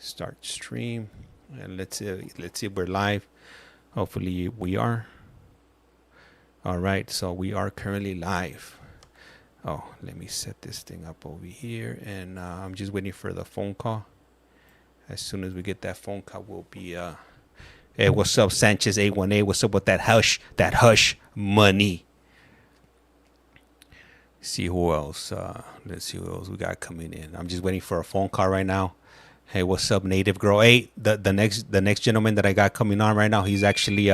Start stream, and let's see if we're live. Hopefully we are. All right, so we are currently live. Oh, let me set this thing up over here, and I'm just waiting for the phone call. As soon as we get that phone call, we'll be. Hey, what's up, Sanchez 818? What's up with that hush? That hush money. See who else. Let's see who else we got coming in. I'm just waiting for a phone call right now. Hey, what's up, Native Girl? Hey, the next gentleman that I got coming on right now, he's actually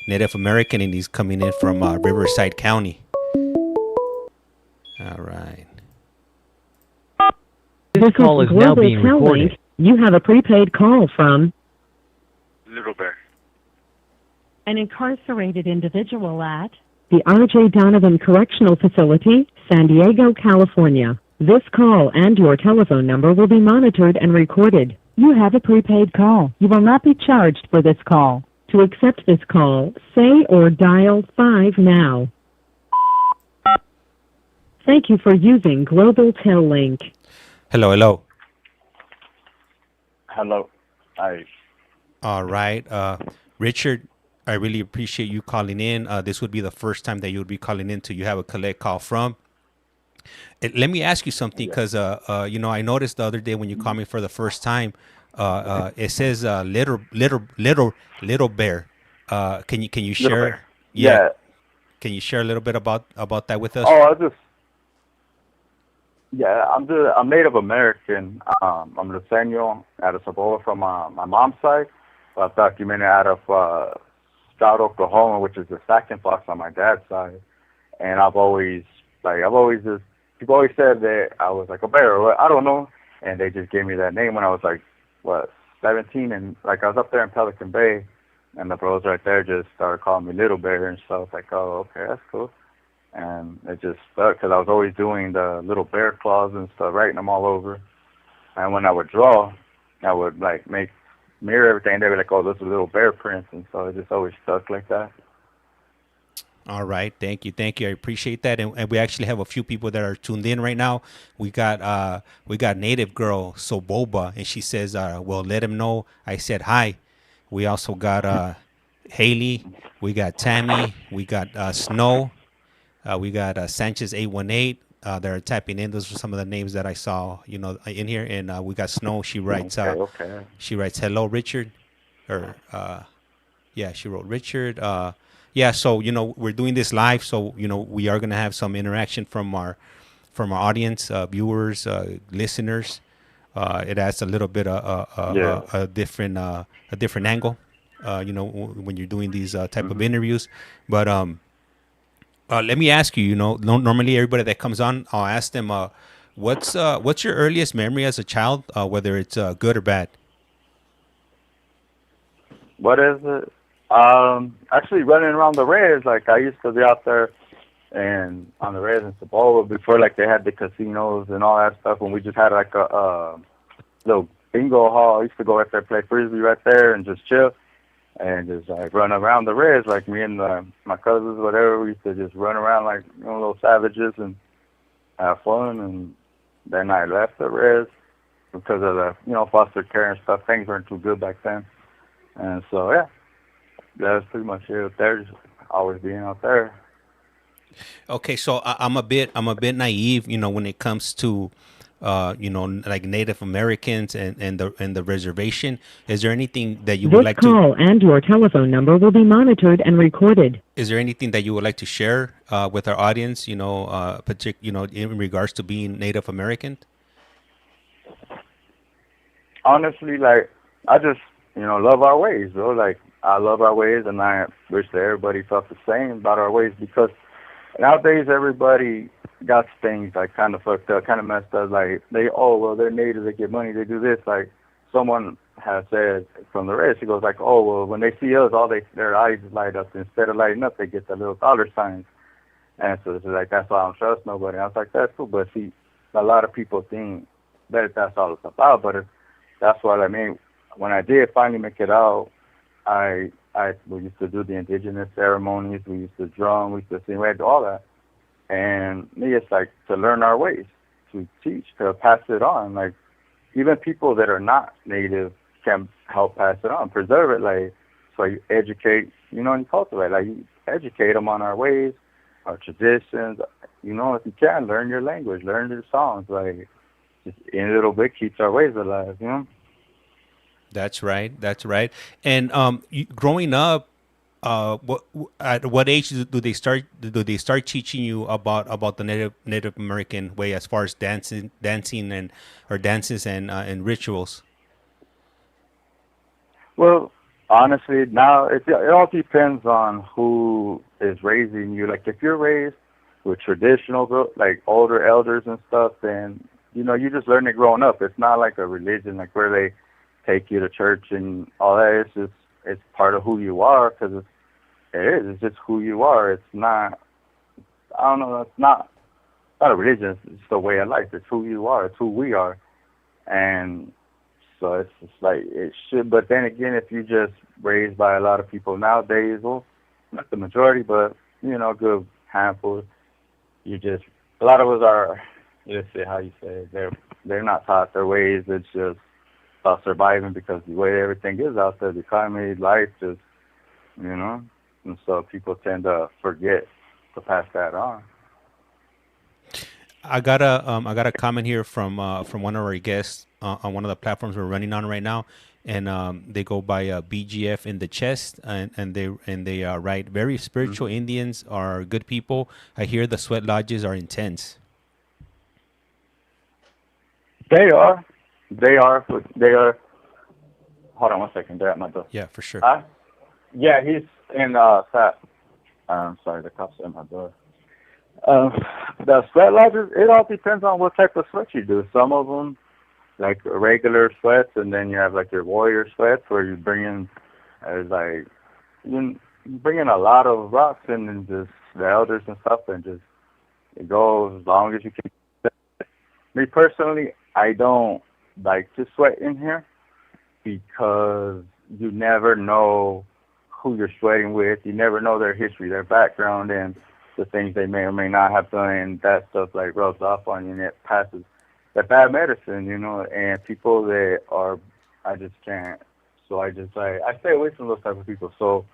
Native American, and he's coming in from Riverside County. All right. This call is now being recorded. You have a prepaid call from Little Bear. an incarcerated individual at the R.J. Donovan Correctional Facility, San Diego, California. This call and your telephone number will be monitored and recorded. You have a prepaid call. You will not be charged for this call. To accept this call, say or dial 5 now. Thank you for using Global Tel Link. Hello, hello. Hello. Hi. All right, Richard. I really appreciate you calling in. This would be the first time that you would be calling in to you have a collect call from. Let me ask you something, because I noticed the other day when you called me for the first time, it says little bear. Can you share? Little Bear. Yeah. Yeah. Can you share a little bit about that with us? I'm Native American. I'm Luceño out of Saboa from my mom's side. I'm documented out of Stroud, Oklahoma, which is the second box on my dad's side. And I've always just, people always said that I was like a bear, or I don't know. And they just gave me that name when I was like, 17? And like I was up there in Pelican Bay, and the bros right there just started calling me Little Bear. And so I was like, oh, okay, that's cool. And it just stuck because I was always doing the little bear claws and stuff, writing them all over. And when I would draw, I would like mirror everything. They'd be like, oh, those are little bear prints. And so it just always stuck like that. All right, thank you. I appreciate that, and we actually have a few people that are tuned in right now. We got Native Girl Soboba, and she says, "Well, let him know I said hi." We also got Haley, we got Tammy, we got Snow, we got Sanchez 818. They're typing in. Those are some of the names that I saw, in here, and we got Snow. She writes, Okay. she writes, "Hello, Richard," or yeah, she wrote Richard. Yeah, so we're doing this live, so we are gonna have some interaction from our audience, viewers, listeners. It adds a little bit a different angle, when you're doing these type of interviews. But let me ask you. Normally everybody that comes on, I'll ask them, what's your earliest memory as a child, whether it's good or bad? What is it? Actually running around the res, like I used to be out there and on the res in Saboa before like they had the casinos and all that stuff, when we just had like a little bingo hall. I used to go out there, play frisbee right there and just chill and just like run around the res, like me and my cousins, whatever. We used to just run around like little savages and have fun. And then I left the res because of the foster care and stuff. Things weren't too good back then, and so yeah. That's pretty much it up there. Just always being out there. Okay, so I'm a bit naive, when it comes to, like Native Americans and the reservation. Is there anything that you would This like call and your telephone number will be monitored and recorded. Is there anything that you would like to share with our audience? In regards to being Native American. Honestly, like I just love our ways, bro. Like I love our ways, and I wish that everybody felt the same about our ways, because nowadays everybody got things like kind of fucked up, kind of messed up. Like they're native, they get money, they do this. Like someone has said from the rest, he goes like, oh well, when they see us, their eyes light up. Instead of lighting up, they get the little dollar signs. And so it's like, that's why I don't trust nobody. I was like, that's cool, but see, a lot of people think that that's all it's about. But that's what I mean. When I did finally make it out, we used to do the indigenous ceremonies, we used to drum, we used to sing, we had to do all that. And me, it's like to learn our ways, to teach, to pass it on. Like even people that are not native can help pass it on, preserve it. Like, so you educate, and you cultivate. Like, you educate them on our ways, our traditions. If you can, learn your language, learn your songs. Like, just in a little bit keeps our ways alive. That's right. That's right. And growing up, at what age do they start teaching you about the Native American way as far as dancing and or dances and rituals? Well, honestly, now it all depends on who is raising you. Like, if you're raised with traditional, like older elders and stuff, then you just learn it growing up. It's not like a religion, like where they take you to church and all that. It's part of who you are, because it is. It's just who you are. It's not. I don't know. It's not a religion. It's just a way of life. It's who you are. It's who we are. And so it's just like it should. But then again, if you just raised by a lot of people nowadays, well, not the majority, but a good handful, a lot of us are. Let's say how you say it, they're not taught their ways. It's just about surviving, because the way everything is out there, the economy, life, just and so people tend to forget to pass that on. I got a comment here from one of our guests on one of the platforms we're running on right now, and they go by BGF in the chest, and they write, very spiritual Hmm. Indians are good people. I hear the sweat lodges are intense. They are, they are. Hold on one second. They're at my door. Yeah, for sure. Huh? Yeah, he's in Fat. Sorry, the cops at my door. Um, the sweat lodges, it all depends on what type of sweat you do. Some of them, like regular sweats, and then you have like your warrior sweats, where you bring in, like, you bring in a lot of rocks and just the elders and stuff, and just it goes as long as you can. Me personally, I don't like to sweat in here, because you never know who you're sweating with. You never know their history, their background, and the things they may or may not have done. And that stuff like rubs off on you, and it passes that bad medicine. And people that are, I just can't. So I stay away from those type of people. So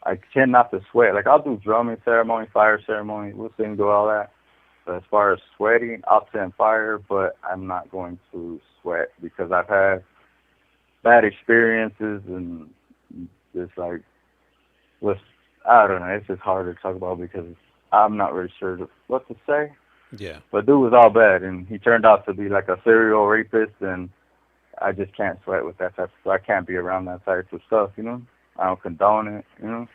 I tend not to sweat. Like, I'll do drumming ceremony, fire ceremony, we'll sing, do all that. But as far as sweating, I'll send fire, but I'm not going to sweat, because I've had bad experiences, and just like, with, I don't know, it's just hard to talk about, because I'm not really sure what to say. Yeah. But dude was all bad, and he turned out to be like a serial rapist, and I just can't sweat with that type of stuff. I can't be around that type of stuff. I don't condone it. None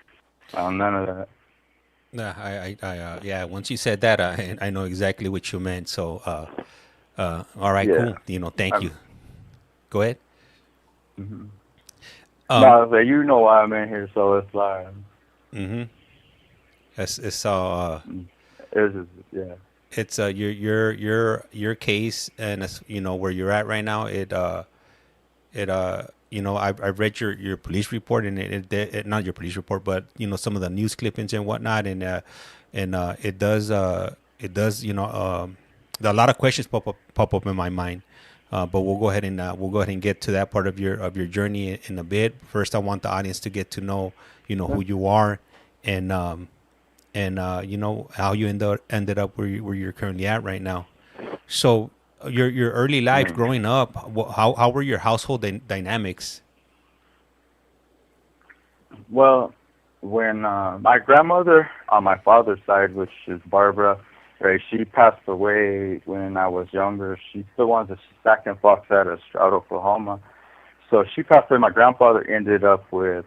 of that. Yeah, yeah. Once you said that, I know exactly what you meant. So, all right, Yeah. cool. Thank you. I'm, Go ahead. hmm No, Um, I was like, why I'm in here, so it's like, mm-hmm. It's mm, it's just, yeah. it's your case, and it's, where you're at right now. I've read your police report, and not your police report, but some of the news clippings and whatnot, and it does. A lot of questions pop up in my mind. But we'll go ahead and get to that part of your journey in a bit. First, I want the audience to get to know Yeah. who you are, and how you ended up where you're currently at right now. So your early life Mhm. growing up, how were your household dynamics? Well, when my grandmother on my father's side, which is Barbara, right, she passed away when I was younger. She's the one that's back in Fox at Stroud, Oklahoma. So she passed away. My grandfather ended up with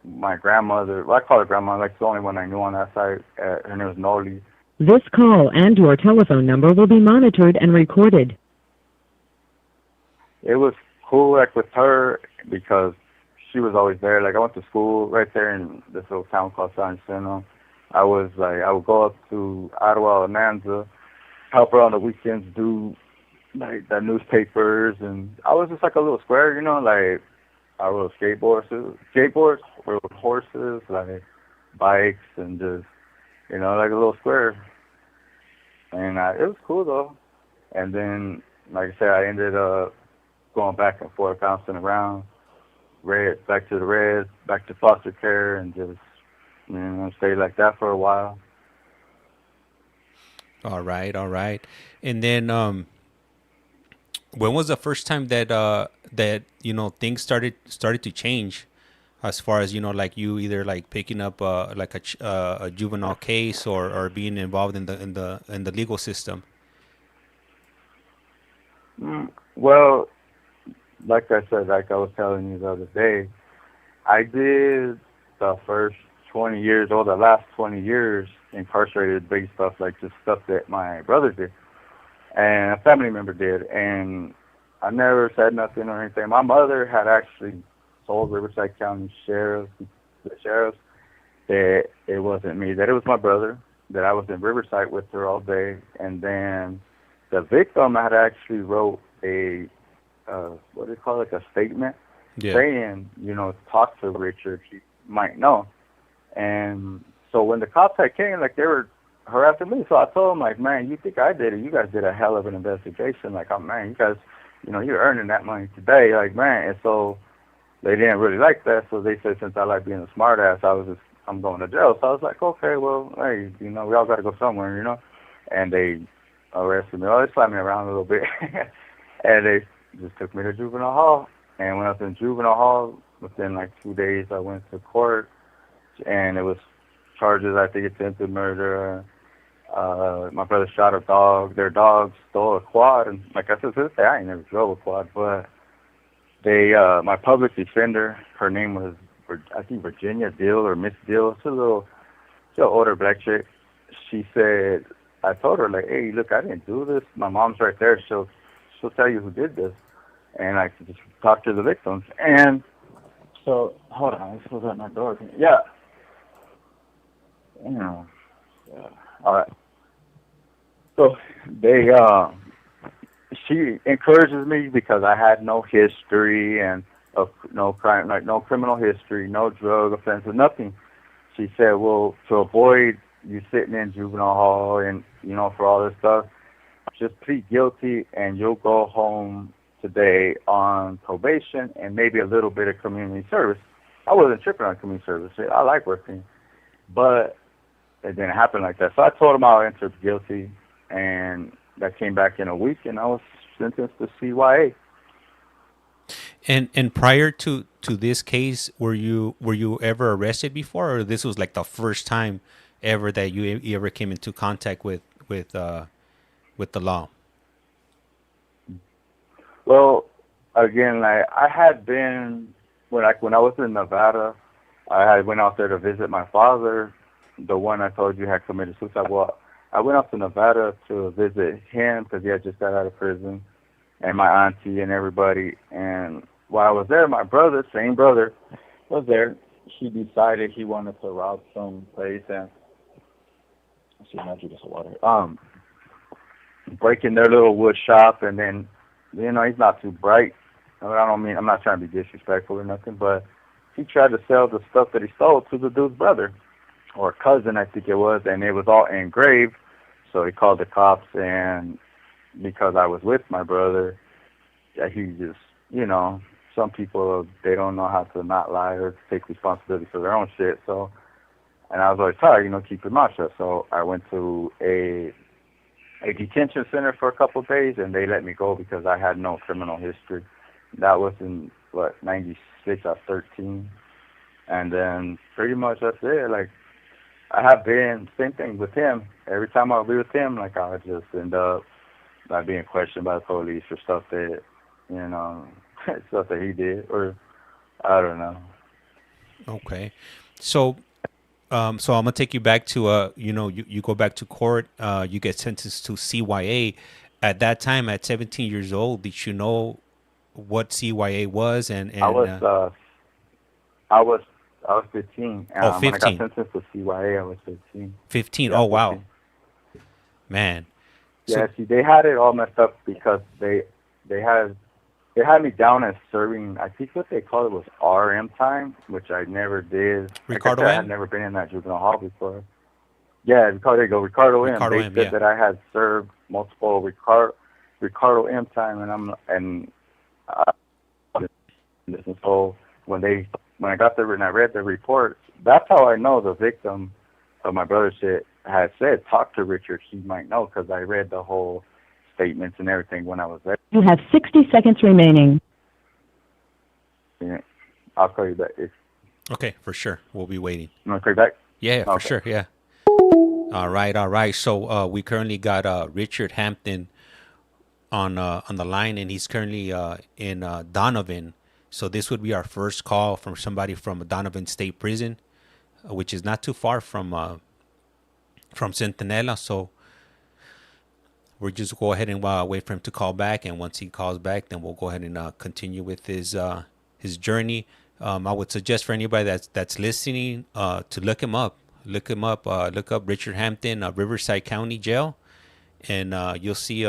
my grandmother. Well, I call her grandma. Like, the only one I knew on that side. Her name was Noli. This call and your telephone number will be monitored and recorded. It was cool, like, with her, because she was always there. Like, I went to school right there in this little town called San Jacinto. I would go up to Ottawa, Ananza, help her on the weekends, do like the newspapers, and I was just like a little square. Like, I rode skateboards, rode horses, like bikes, and just like a little square. And it was cool though. And then, like I said, I ended up going back and forth, bouncing around, red back to the reds, back to foster care, and just stayed like that for a while. All right, all right. And then when was the first time that things started to change, as far as like you either like picking up like a juvenile case, or being involved in the legal system? Well, like I said, like I was telling you the other day, I did the first 20 years, or the last 20 years, incarcerated based stuff, like just stuff that my brother did and a family member did, and I never said nothing or anything. My mother had actually told Riverside County the sheriffs, that it wasn't me, that it was my brother, that I was in Riverside with her all day, and then the victim had actually wrote a what do you call it, like a statement Yeah. saying, talk to Richard, he might know. And so when the cops had came, like they were harassing me, so I told them, like, man, you think I did it? You guys did a hell of an investigation. Like, oh man, you guys, you're earning that money today, like, man. And so they didn't really like that, so they said since I like being a smart ass, I'm going to jail. So I was like, okay, well, hey, we all got to go somewhere. And they arrested me. Oh, they slapped me around a little bit, and they just took me to juvenile hall. And when I was in juvenile hall, within like 2 days, I went to court, and it was charges, I think, attempted murder. My brother shot a dog. Their dog stole a quad, and like I said, to this day, I ain't never drove a quad, but my public defender, her name was, I think, Virginia Dill or Miss Dill. She's an older black chick. She said, I told her, like, hey, look, I didn't do this. My mom's right there. She'll tell you who did this. And I could just talk to the victims. And so, hold on, this was at my door. Yeah. Yeah. All right. So she encourages me because I had no history and of no crime, like no criminal history, no drug offenses, nothing. She said, well, to avoid you sitting in juvenile hall and, for all this stuff, just plead guilty and you'll go home today on probation and maybe a little bit of community service. I wasn't tripping on community service. I like working, but it didn't happen like that. So I told him I'll enter guilty, and that came back in a week, and I was sentenced to CYA. And prior to this case, were you ever arrested before, or this was like the first time ever that you ever came into contact with the law? Well, again, like I had been when I was in Nevada, I had went out there to visit my father, the one I told you had committed suicide. Well, I went up to Nevada to visit him because he had just got out of prison, and my auntie and everybody. And while I was there, my brother, same brother, was there. He decided he wanted to rob some place and break in their little wood shop, and then he's not too bright. I'm not trying to be disrespectful or nothing, but he tried to sell the stuff that he stole to the dude's brother or cousin, I think it was, and it was all engraved. So he called the cops, and because I was with my brother, he just, some people, they don't know how to not lie or take responsibility for their own shit. So, and I was always tired, keep your mouth shut. So I went to a detention center for a couple of days, and they let me go because I had no criminal history. That was in, 96, I was 13. And then pretty much that's it. Like, I have been, same thing with him. Every time I'll be with him, like, I just end up not being questioned by the police for stuff that, stuff that he did, or I don't know. Okay. So I'm gonna take you back to you go back to court, you get sentenced to CYA. At that time, at 17 years old, did you know what CYA was? And I was 15. 15. When I got sentenced to CYA, I was 15. 15. Yeah, Oh, wow. 15. Man. Yeah, see, they had it all messed up because they had me down as serving, I think what they called it was RM time, which I never did. Ricardo I M? had never been in that juvenile hall before. Yeah, there you go, Ricardo M. Ricardo They M, said yeah. that I had served multiple Ricardo M time, and And so when I got there and I read the report, that's how I know the victim of my brother's shit had said, talk to Richard. He might know because I read the whole statements and everything when I was there. You have 60 seconds remaining. Yeah. I'll call you back. Okay, for sure. We'll be waiting. You want to call you back? Yeah, for Okay. sure. Yeah. All right. So we currently got Richard Hampton on the line, and he's currently in Donovan. So this would be our first call from somebody from Donovan State Prison, which is not too far from Centinela. So we'll just go ahead and wait for him to call back, and once he calls back, then we'll go ahead and continue with his journey. I would suggest for anybody that's listening to look him up. Look up Richard Hampton, Riverside County Jail, and you'll see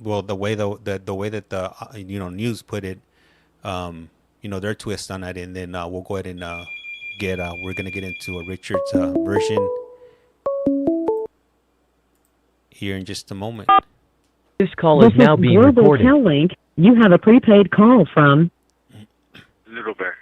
well, the way that the news put it, their twist on it, and then we'll go ahead and we're gonna get into Richard's version here in just a moment. This call is now being Global recorded. Tel Link. You have a prepaid call from Little Bear.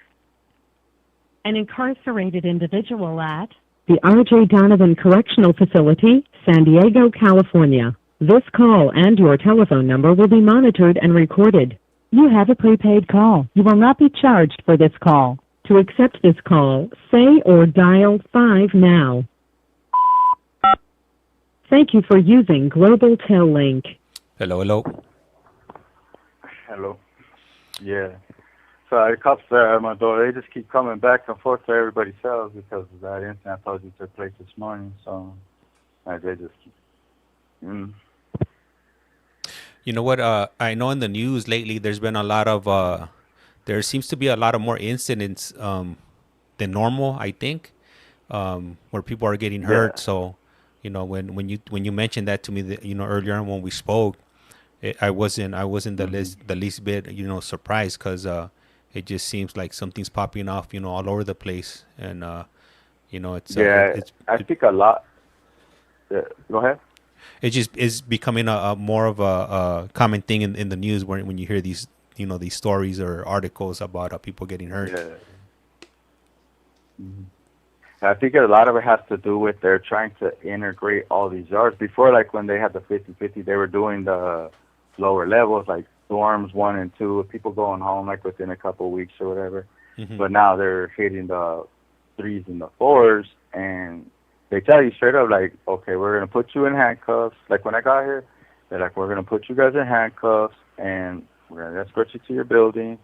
an incarcerated individual at the R.J. Donovan Correctional Facility, San Diego, California. This call and your telephone number will be monitored and recorded. You have a prepaid call. You will not be charged for this call. To accept this call, say or dial 5 now. Thank you for using Global Tel Link. Hello. Hello. Yeah. So the cops there at my door, they just keep coming back and forth to everybody's cells because of that incident I told you took place this morning. So they just keep. You know what? I know in the news lately, there's been a lot of there seems to be a lot of more incidents than normal. I think where people are getting hurt. Yeah. So when you mentioned that to me, earlier on when we spoke, I wasn't the least bit surprised because it just seems like something's popping off all over the place, and it's I think a lot. Go ahead. it just is becoming a more of a common thing in the news when you hear these these stories or articles about people getting hurt. Yeah. Mm-hmm. I think a lot of it has to do with they're trying to integrate all these yards. Before, like when they had the 50-50, they were doing the lower levels, like dorms 1 and 2, people going home like within a couple of weeks or whatever. Mm-hmm. But now they're hitting the 3s and the 4s, and they tell you straight up, like, okay, we're going to put you in handcuffs. Like when I got here, they're like, we're going to put you guys in handcuffs, and we're going to escort you to your building.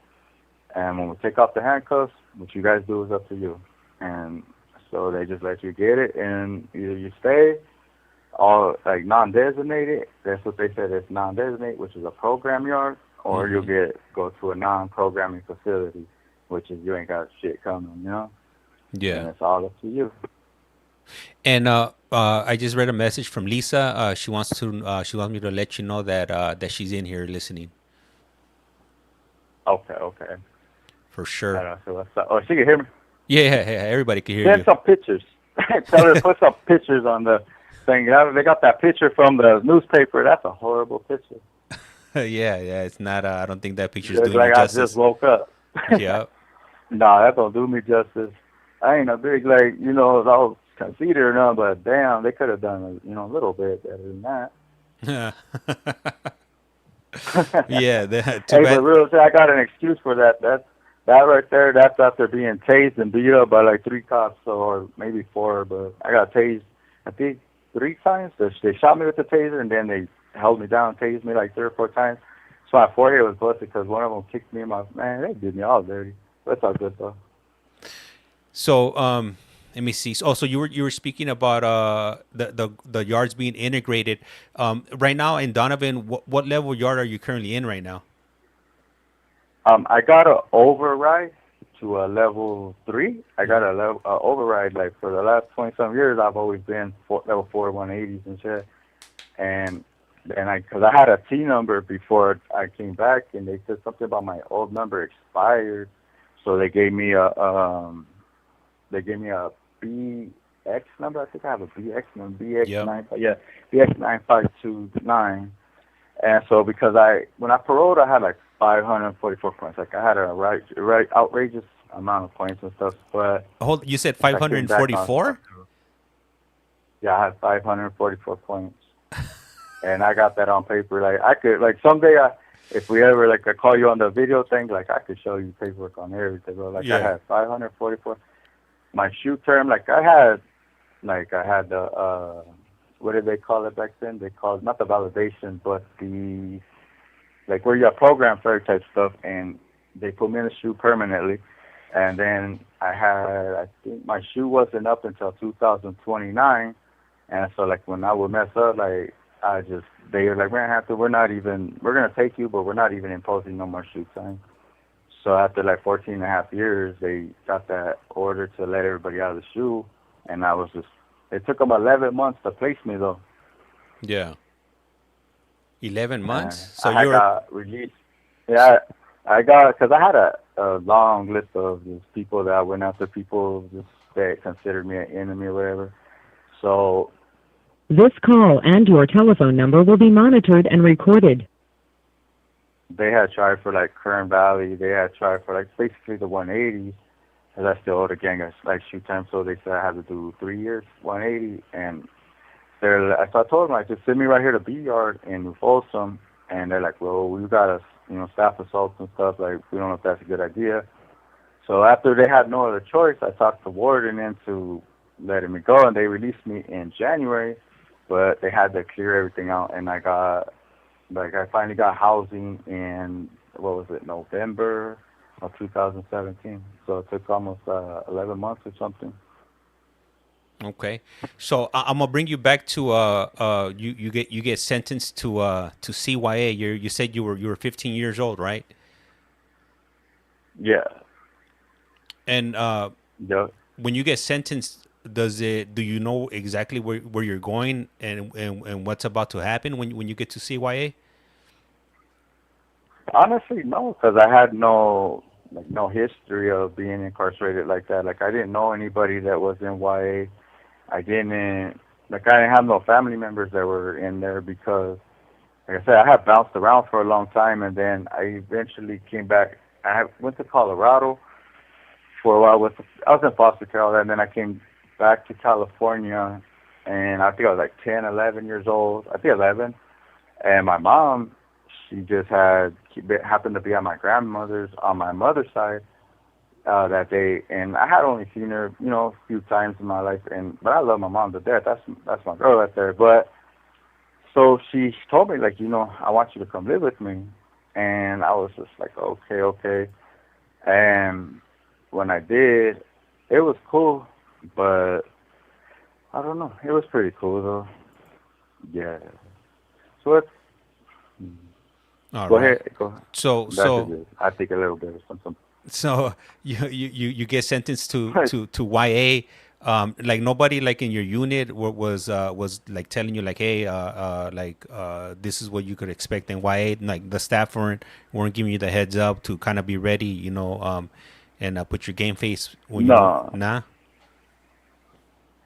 And when we take off the handcuffs, what you guys do is up to you. And so they just let you get it, and either you stay, all like non-designated. That's what they said. It's non-designated, which is a program yard, or Mm-hmm. you'll go to a non-programming facility, which is you ain't got shit coming, And Yeah. it's all up to you. And I just read a message from Lisa. She wants me to let you know that she's in here listening. Okay. For I sure. don't know, so what's up? Oh, she can hear me. Yeah. Everybody can hear Send you. some pictures. Tell her to put some pictures on the thing. They got that picture from the newspaper. That's a horrible picture. yeah. It's not. I don't think that picture's It's doing like you I justice. just woke up. Yeah. Nah, that don't do me justice. I ain't a big, I was conceited or nothing, but damn, they could have done, a little bit better than that. Yeah. Too Hey, bad. but real, I got an excuse for that. That right there, that's after being tased and beat up by like 3 cops, or maybe 4, but I got tased, I think, 3 times. They shot me with the taser, and then they held me down, tased me like 3 or 4 times. So my forehead was busted because one of them kicked me in my, man, they did me all dirty. But it's all good, though. So let me see. So you were speaking about the yards being integrated. Right now in Donovan, what level yard are you currently in right now? I got an override to a level 3. I got a level override, like for the last 20-some years, I've always been level 4 180s and shit. And then because I had a T number before I came back, and they said something about my old number expired, so they gave me a BX number. I think I have a BX number, BX9529. And so because when I paroled, I had like 544 points. Like I had a right outrageous amount of points and stuff. But Hold, you said like I came back on 544? yeah, I had 544 points, and I got that on paper. Like I could like someday if we ever like I call you on the video thing, like I could show you paperwork on everything. Bro. Like I Yeah. had 544. My shoe term, I had the what did they call it back then? They called not the validation, but the like where you have program fair type stuff, and they put me in the shoe permanently. And then I think my shoe wasn't up until 2029, and so like when I would mess up, like they were like, we're gonna take you, but we're not even imposing no more shoe time. So after like 14 and a half years, they got that order to let everybody out of the shoe, and it took them 11 months to place me though. Yeah. 11 months? So I you're got released. Yeah, because I had a long list of just people that I went after, people just that considered me an enemy or whatever. So This call and your telephone number will be monitored and recorded. they had tried for like Kern Valley. They had tried for like basically the 180, because I still owed a gang of like shoot time. So they said I had to do 3 years, 180, and so I told them like just send me right here to B Yard in New Folsom, and they're like, well, we got us, staff assaults and stuff. Like we don't know if that's a good idea. So after they had no other choice, I talked the warden into letting me go, and they released me in January, but they had to clear everything out, and I finally got housing in, November of 2017. So it took almost 11 months or something. okay. So I'm gonna bring you back to you get sentenced to CYA. You said you were 15 years old, right? Yeah. And Yeah. when you get sentenced, do you know exactly where you're going and what's about to happen when you get to CYA? Honestly, no, because I had no history of being incarcerated like that. Like I didn't know anybody that was in YA. I didn't have no family members that were in there because, like I said, I had bounced around for a long time, and then I eventually came back. Went to Colorado for a while. I was in foster care, and then I came back to California, and I think I was like 10, 11 years old. I think 11. And my mom, she just happened to be at my grandmother's on my mother's side that day, and I had only seen her, a few times in my life, but I love my mom to death. That's my girl right there. But so she told me like, I want you to come live with me, and I was just like, okay. And when I did, it was cool, but I don't know. It was pretty cool though. Yeah. So it's All Go right. ahead. Go ahead. So I think a little bit or something. so you get sentenced to YA. Like nobody like in your unit was like telling you like, hey, this is what you could expect in YA. Like the staff weren't giving you the heads up to kind of be ready, and put your game face when No. Nah.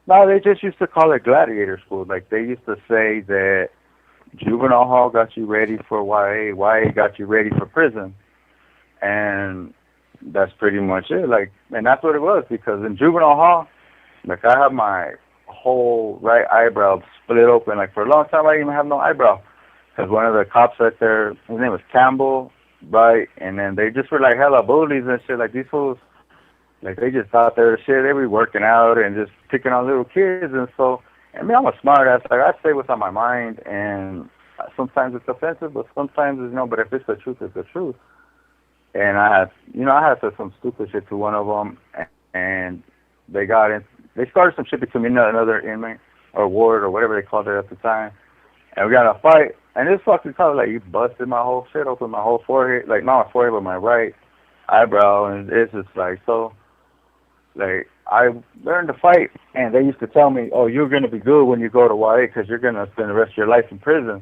No, they just used to call it gladiator school. Like they used to say that juvenile hall got you ready for YA got you ready for prison, and that's pretty much it. Like, and that's what it was, because in juvenile hall, like I have my whole right eyebrow split open. Like for a long time, I didn't even have no eyebrow, because one of the cops right there, his name was Campbell, right? And then they just were like hella bullies and shit. Like these fools, like they just thought they were shit. They were working out and just picking on little kids, and so. I mean, I'm a smart ass. Like, I say what's on my mind, and sometimes it's offensive, but sometimes it's, but if it's the truth, it's the truth. And I had said some stupid shit to one of them, and they started some shit between me and another inmate, or ward, or whatever they called it at the time. And we got in a fight, and this fucking cop, like, he busted my whole shit open, my whole forehead, like, not my forehead, but my right eyebrow, and it's just like, so, like, I learned to fight, and they used to tell me, oh, you're going to be good when you go to YA because you're going to spend the rest of your life in prison.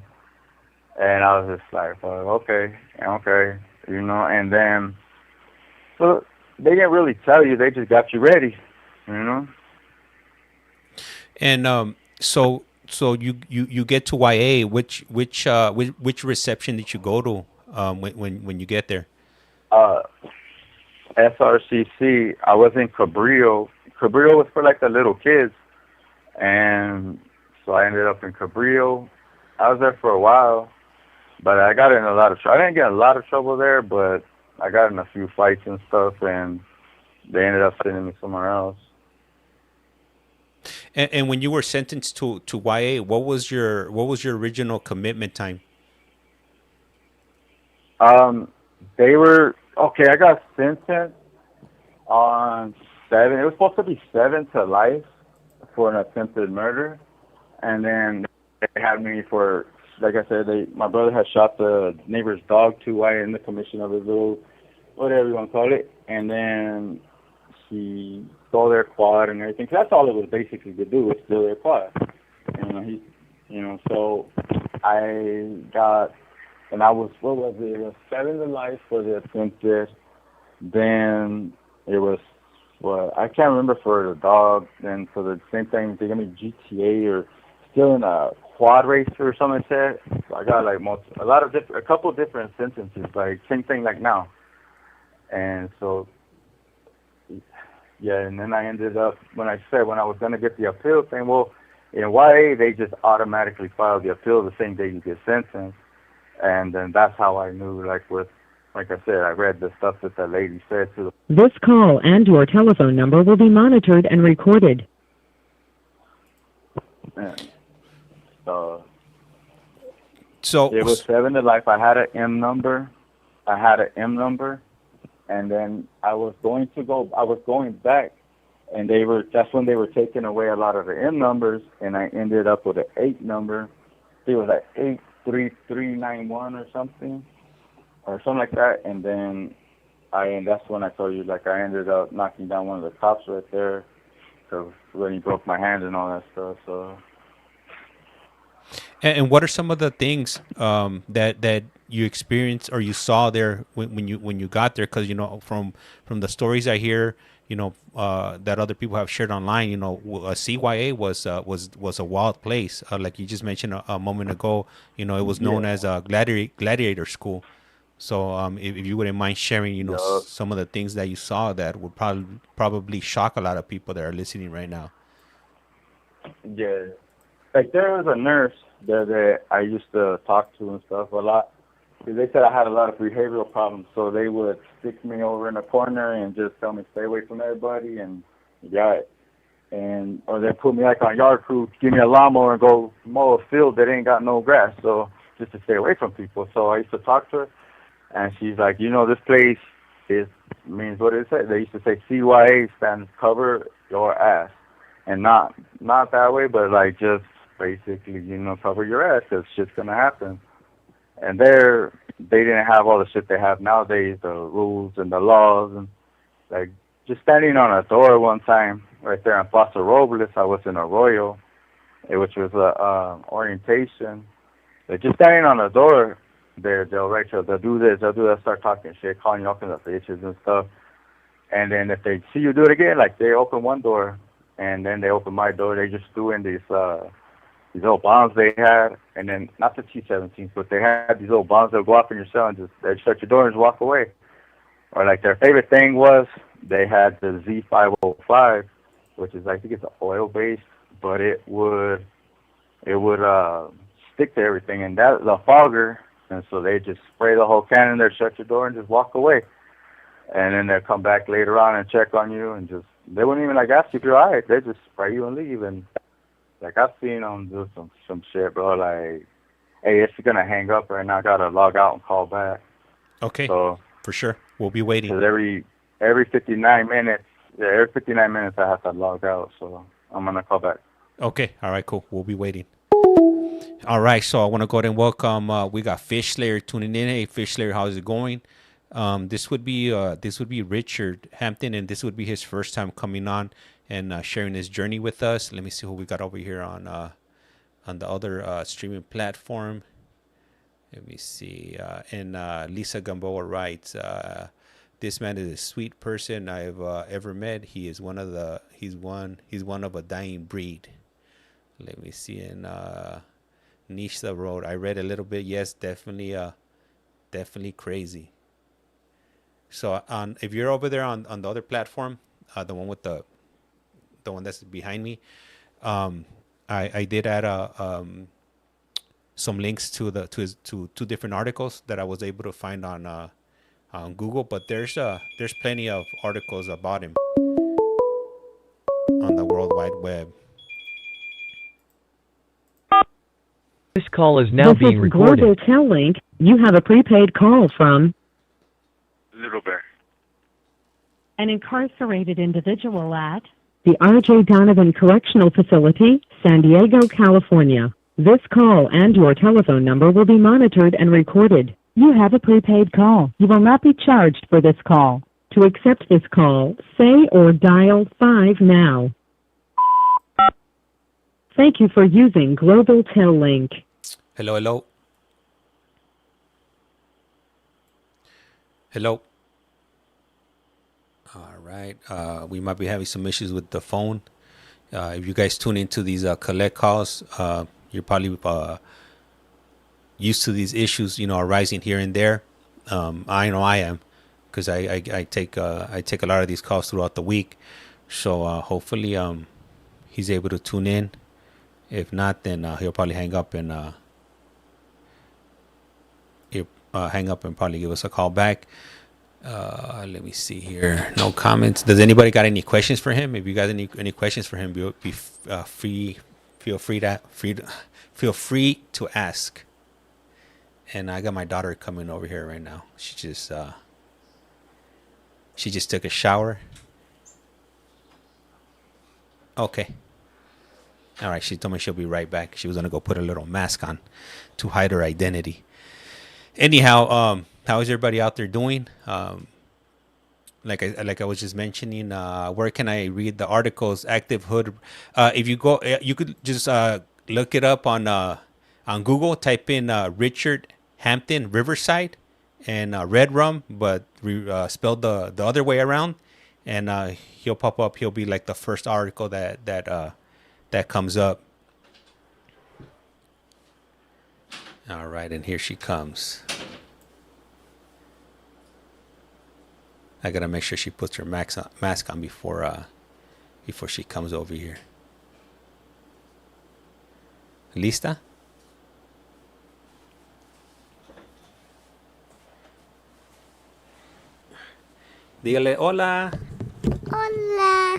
And I was just like, okay, and then, so they didn't really tell you, they just got you ready, And so you get to YA. Which reception did you go to? when you get there? Uh, SRCC. I was in Cabrillo. Cabrillo was for like the little kids, and so I ended up in Cabrillo. I was there for a while, but I got in a lot of trouble. I didn't get in a lot of trouble there, but I got in a few fights and stuff, and they ended up sending me somewhere else. And when you were sentenced to YA, what was your original commitment time? Um, they were okay. I got sentenced on 7. It was supposed to be 7 to life for an attempted murder, and then they had me for, like I said, my brother had shot the neighbor's dog too while in the commission of his little, whatever you want to call it, and then he stole their quad and everything. 'Cause that's all it was basically to do, was steal their quad. So I got, and I was, what was it? It was 7 to life for the attempted. Then it was, well, I can't remember for the dog. Then for the same thing, they gave me GTA or still in a quad racer or something like that. So I got like a couple different sentences, like same thing like now. And so, yeah, and then I ended up, when I was going to get the appeal thing, well, in YA, they just automatically file the appeal the same day you get sentenced. And then that's how I knew, like I said, I read the stuff that the lady said to This call and your telephone number will be monitored and recorded. the, so So it was 7 to life. I had an M number. And then I was going back, and that's when they were taking away a lot of the M numbers, and I ended up with an 8 number. It was like 83391 or something like that. And then that's when I told you, like, I ended up knocking down one of the cops right there, because when he broke my hand and all that stuff. So. And what are some of the things that you experienced or you saw there when you got there? Because from the stories I hear, that other people have shared online, CYA was a wild place. Like you just mentioned a moment ago, it was known as a gladiator school. So if you wouldn't mind sharing, some of the things that you saw that would probably shock a lot of people that are listening right now. Yeah. Like, there was a nurse there that I used to talk to and stuff a lot, because they said I had a lot of behavioral problems, so they would stick me over in a corner and just tell me stay away from everybody, and or they put me like on yard crew, give me a lawnmower and go mow a field that ain't got no grass, so just to stay away from people. So I used to talk to her, and she's like, this place means what it said. They used to say CYA stands cover your ass, and not that way, but like just basically, cover your ass, because shit's gonna happen. And there, they didn't have all the shit they have nowadays, the rules and the laws, and like just standing on a door one time right there in Paso Robles. I was in Arroyo, which was a orientation. Like, just standing on the door there, they'll do this, they'll do that, start talking shit, calling you all kinds of bitches and stuff. And then if they see you do it again, like, they open one door, and then they open my door. They just threw in these little bombs they had, and then not the T-17s, but they had these little bombs that would go off in your cell, and they'd shut your door and just walk away. Or like their favorite thing was they had the Z505, which is, I think it's oil based, but it would stick to everything, and that's a fogger, and so they just spray the whole cannon there, shut your door, and just walk away. And then they'll come back later on and check on you, and they wouldn't even ask you if you're alright. They just spray you and leave. And like, I've seen them do some shit, bro. Like, hey, it's gonna hang up right now. I gotta log out and call back. Okay. So for sure, we'll be waiting. Cause every 59 minutes, I have to log out. So I'm gonna call back. Okay. All right. Cool. We'll be waiting. All right. So I want to go ahead and welcome. We got Fish Slayer tuning in. Hey, Fish Slayer, how's it going? This would be Richard Hampton, and this would be his first time coming on and sharing his journey with us. Let me see who we got over here on the other streaming platform. Let me see. And Lisa Gamboa writes, "This man is a sweet person I've ever met. He is he's one of a dying breed." Let me see. And Nisha wrote, "I read a little bit. Yes, definitely. definitely crazy. So if you're over there on the other platform, the one with the one that's behind me, um, I did add some links to two different articles that I was able to find on Google. But there's plenty of articles about him on the World Wide Web. This call is now This being is recorded. Global Tel Link. You have a prepaid call from Little Bear. an incarcerated individual at the R.J. Donovan Correctional Facility, San Diego, California. This call and your telephone number will be monitored and recorded. You have a prepaid call. You will not be charged for this call. To accept this call, say or dial 5 now. Thank you for using Global Tel Link. Hello, hello. Hello. All right. We might be having some issues with the phone. If you guys tune into these collect calls, you're probably used to these issues, arising here and there. I know I am, because I take a lot of these calls throughout the week. So hopefully he's able to tune in. If not, then he'll probably hang up and probably give us a call back. Let me see here. No comments. Does anybody got any questions for him? If you got any questions for him, feel free to ask. And I got my daughter coming over here right now. She just took a shower. Okay. All right. She told me she'll be right back. She was gonna go put a little mask on to hide her identity. Anyhow, how is everybody out there doing? Like I was just mentioning, where can I read the articles? Active Hood. If you go, you could just look it up on Google. Type in Richard Hampton Riverside and Red Rum, but spelled the other way around, and he'll pop up. He'll be like the first article that comes up. All right, and here she comes. I gotta make sure she puts her mask on before she comes over here. ¿Lista? Dígale hola. Hola.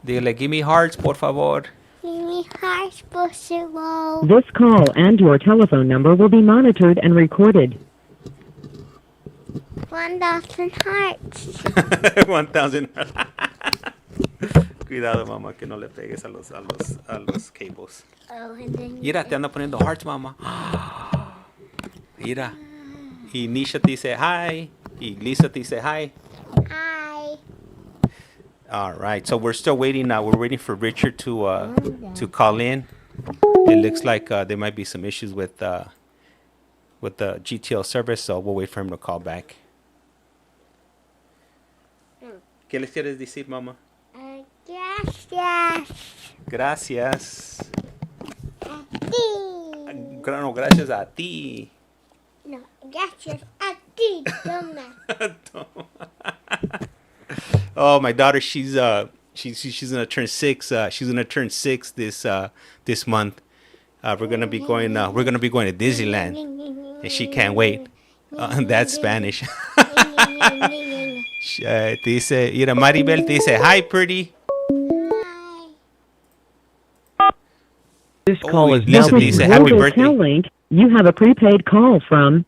Dígale give me hearts, por favor. Give me hearts, possible. This call and your telephone number will be monitored and recorded. 1,000 hearts. 1,000. Cuidado, mamá, que no le pegues a los cables. Oh, and then Mira, te anda poniendo hearts, mamá. Mira. Y Nisha te dice hi. Y Lisa te dice hi. hi. All right. So we're still waiting. We're waiting for Richard to call in. It looks like there might be some issues with the GTL service, so we'll wait for him to call back. ¿Qué les quieres decir, mamá? Gracias. Gracias. A ti. No, gracias a ti. No, gracias a ti, toma. Oh, my daughter, she's gonna turn 6. She's gonna turn 6 this month. We're gonna be going to Disneyland, and she can't wait. That's Spanish. Te dice, mira, Maribel te dice, hi, pretty. This call is now Lisa being dice, This is happy Global birthday. Tel Link. You have a prepaid call from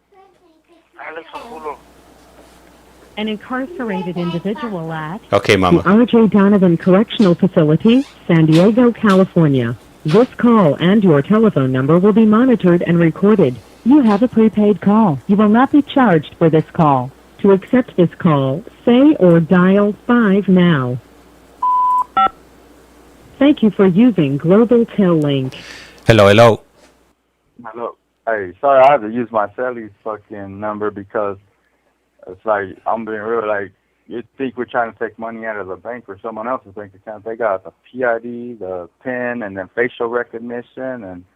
an incarcerated individual at Okay, the mama. R.J. Donovan Correctional Facility, San Diego, California. This call and your telephone number will be monitored and recorded. You have a prepaid call. You will not be charged for this call. To accept this call, say or dial 5 now. Thank you for using Global Tel Link. Hello. Hello. Hey, sorry, I had to use my cellular fucking number because it's like, I'm being real, like, you think we're trying to take money out of the bank or someone else's bank account. They got the PID, the PIN, and then facial recognition, and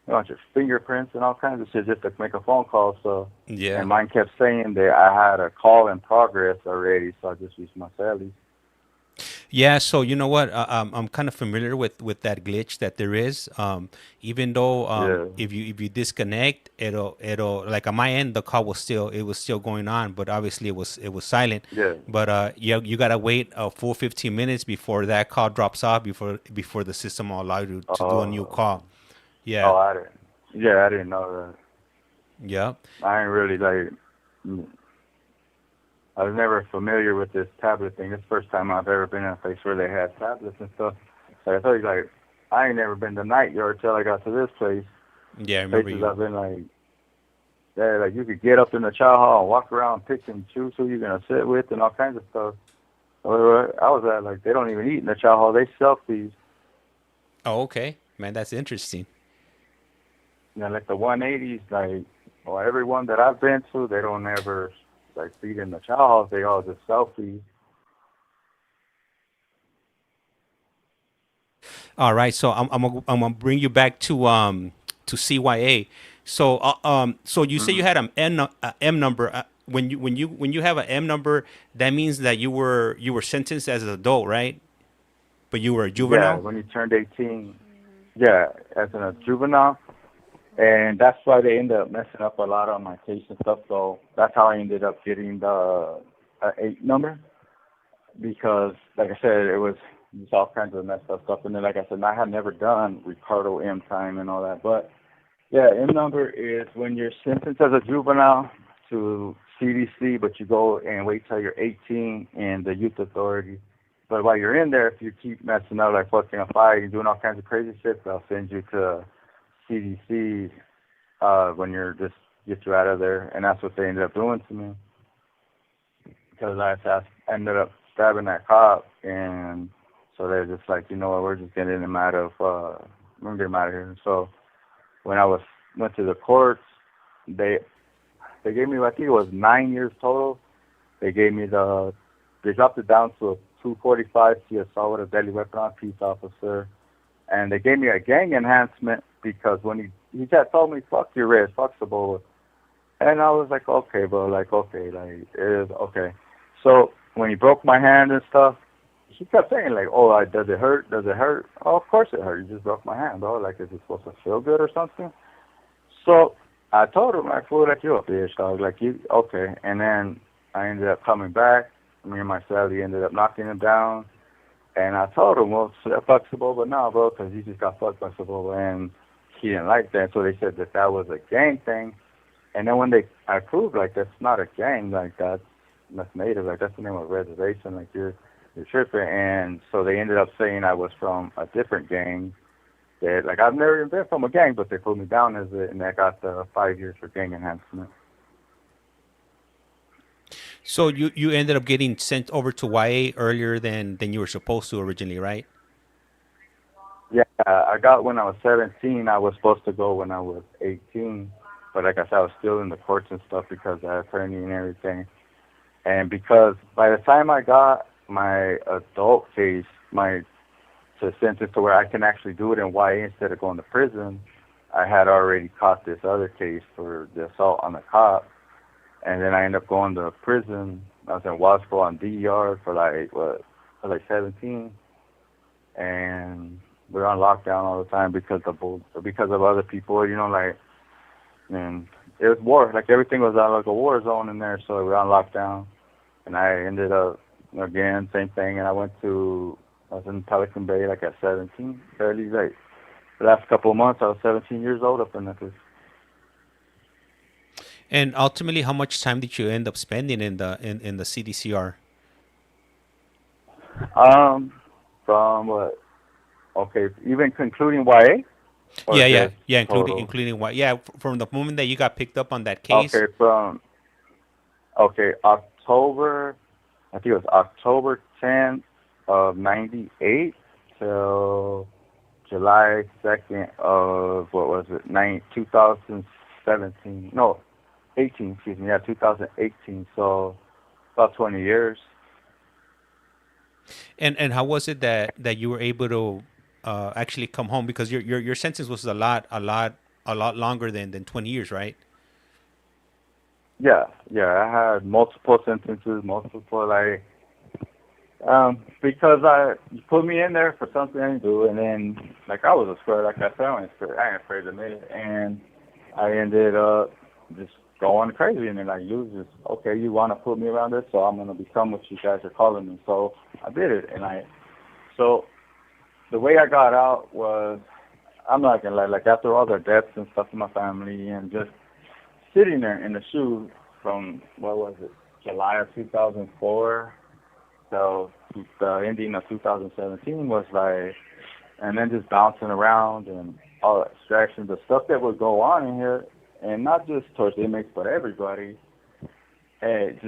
a bunch of fingerprints and all kinds of shit just to make a phone call. So, Yeah. and mine kept saying that I had a call in progress already, so I just used my celly. Yeah, so you know what? I'm kind of familiar with that glitch that there is. Even though Yeah, if you disconnect, it'll like on my end the call was still going on, but obviously it was silent. yeah. But you gotta wait a full 15 minutes before that call drops off before the system will allow you to do a new Oh, call. Yeah, oh, I didn't. Yeah, I didn't know yeah. that. I ain't really like. I was never familiar with this tablet thing. This is the first time I've ever been in a place where they had tablets and stuff. Like I told you, like I ain't never been to Night Yard till I got to this place. Yeah, I remember Places you. I've been like, yeah, like you could get up in the chow hall and walk around, pick and choose who you're gonna sit with and all kinds of stuff. Where I was at, like they don't even eat in the chow hall. They self these. Oh, okay, man, that's interesting. You know, like the 180s, like well, everyone that I've been to, they don't ever like feed in the chow halls. They all just selfies. All right, so I'm gonna bring you back to CYA. So you say you had an a M number. When you have an M number, that means that you were sentenced as an adult, right? But you were a Yeah, juvenile. when you turned 18, yeah, as a juvenile, and that's why they ended up messing up a lot on my case and stuff. So that's how I ended up getting the 8 number because, like I said, it was just all kinds of messed up stuff. And then, like I said, I had never done Ricardo M time and all that. But yeah, M number is when you're sentenced as a juvenile to CDC, but you go and wait till you're 18 in the youth authority. But while you're in there, if you keep messing up, like fucking a fire, you're doing all kinds of crazy shit, they'll send you to CDC when you're just get you out of there. And that's what they ended up doing to me because I ended up stabbing that cop, and so they're just like, you know what, we're just getting him out of, we're gonna get him out of here. So when I went to the courts, they gave me, I think it was 9 years total. They gave me they dropped it down to a 245 assault with a deadly weapon on a peace officer, and they gave me a gang enhancement because when he just told me fuck your wrist, fuck the bullet, and I was like okay, bro, like okay, like it is okay. So when he broke my hand and stuff, he kept saying like, oh, does it hurt? Does it hurt? Oh, of course it hurt. You just broke my hand, bro. Like, is it supposed to feel good or something? So I told him, like, fool, like, you a bitch, dog. Like, you, okay. And then I ended up coming back. Me and my Sally ended up knocking him down. And I told him, well, fuck Saboba now, bro, because he just got fucked by Saboba. And he didn't like that. So they said that that was a gang thing. And then when I proved, like, that's not a gang, like, that's native, like, that's the name of a reservation, like, you're tripping. And so they ended up saying I was from a different gang. That, like, I've never even been from a gang, but they put me down as it, and I got the 5 years for gang enhancement. So you ended up getting sent over to YA earlier than you were supposed to originally, right? Yeah, I got when I was 17. I was supposed to go when I was 18. But like I said, I was still in the courts and stuff because I had attorney and everything. And because by the time I got my adult case, my to sentence to where I can actually do it in YA instead of going to prison, I had already caught this other case for the assault on the cop. And then I ended up going to prison. I was in Wasco on DER for like 17. And we were on lockdown all the time because of other people, you know, like, and it was war. Like everything was like a war zone in there, so we were on lockdown. And I ended up, again, same thing, and I was in Pelican Bay like at 17, fairly late. The last couple of months, I was 17 years old up in that place. And ultimately, how much time did you end up spending in the CDCR? From what? Okay, even concluding YA or Yeah, yeah, just yeah, including total? including what? Yeah, from the moment that you got picked up on that case. Okay, October, I think it was October 10th of 98 till July 2nd of, what was it, 2017. No, 18, excuse me, yeah, 2018. So about 20 years. And how was it that you were able to actually come home, because your sentence was a lot a lot longer than 20 years, right? Yeah, yeah. I had multiple sentences, multiple like because you put me in there for something I didn't do, and then like I was afraid, like I said, I ain't afraid to admit it, and I ended up just going crazy, and then like you was just okay, you want to put me around this, so I'm gonna become what you guys are calling me. So I did it, and so the way I got out was I'm not gonna lie, like after all the deaths and stuff in my family, and just sitting there in the shoe from what was it, July of 2004 so the ending of 2017 was like, and then just bouncing around and all the distractions, the stuff that would go on in here, and not just towards the inmates, but everybody. And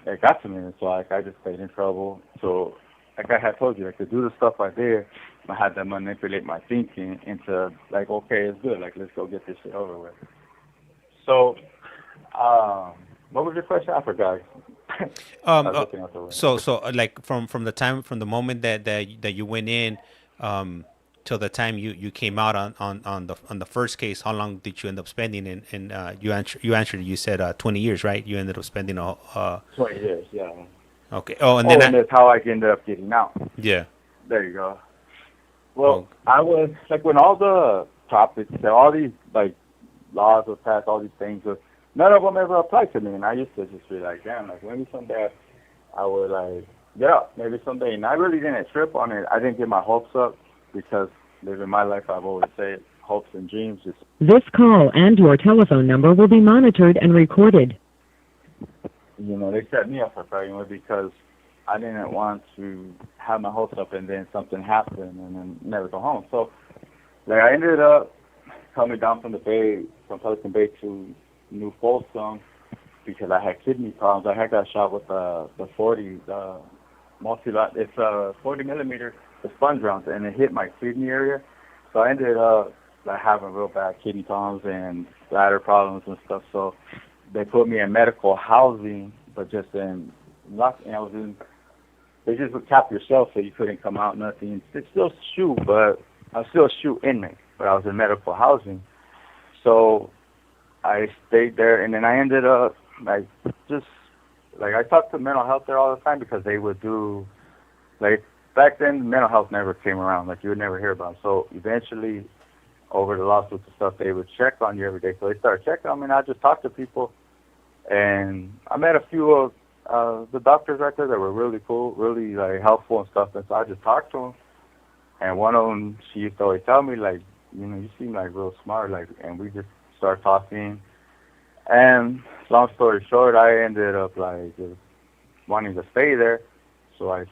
it got to me, and so like I just stayed in trouble. So like I had told you, like to do the stuff I did, I had to manipulate my thinking into like, okay, it's good, like let's go get this shit over with. So, what was your question? I forgot. I Um, was uh, looking at the way. like from the moment that you went in, um, till the time you came out on the first case, how long did you end up spending? And you said 20 years, right? You ended up spending 20 years, yeah. okay. Oh, and then Oh, and that's how I ended up getting out. yeah. There you go. Well, Oh, I was like when all the topics, all these like laws were passed, all these things, none of them ever applied to me, and I used to just be like, damn, like maybe someday I would like get up, maybe someday, and I really didn't trip on it. I didn't get my hopes up because living my life, I've always said hopes and dreams just This call and your telephone number will be monitored and recorded. they set me up for failure because I didn't want to have my hopes up and then something happened and then never go home. So, like, I ended up coming down from the Bay, from Pelican Bay to New Folsom because I had kidney problems. I had got shot with the 40, it's a 40 millimeter, the sponge rounds, and it hit my kidney area. So I ended up like having real bad kidney problems and bladder problems and stuff. So they put me in medical housing, but just in lockdown. I was in. They just would cap yourself so you couldn't come out. Nothing. They still shoot, but I was still a shoot inmate. But I was in medical housing, so I stayed there, and then I ended up like just like I talked to mental health there all the time because they would do like back then mental health never came around. Like you would never hear about it. So eventually over the lawsuits and stuff, they would check on you every day. So they started checking on me, and I just talked to people. And I met a few of the doctors right there that were really cool, really like helpful and stuff. And so I just talked to them. And one of them, she used to always tell me, like, you seem like real smart. Like, and we just started talking. And long story short, I ended up like just wanting to stay there. So I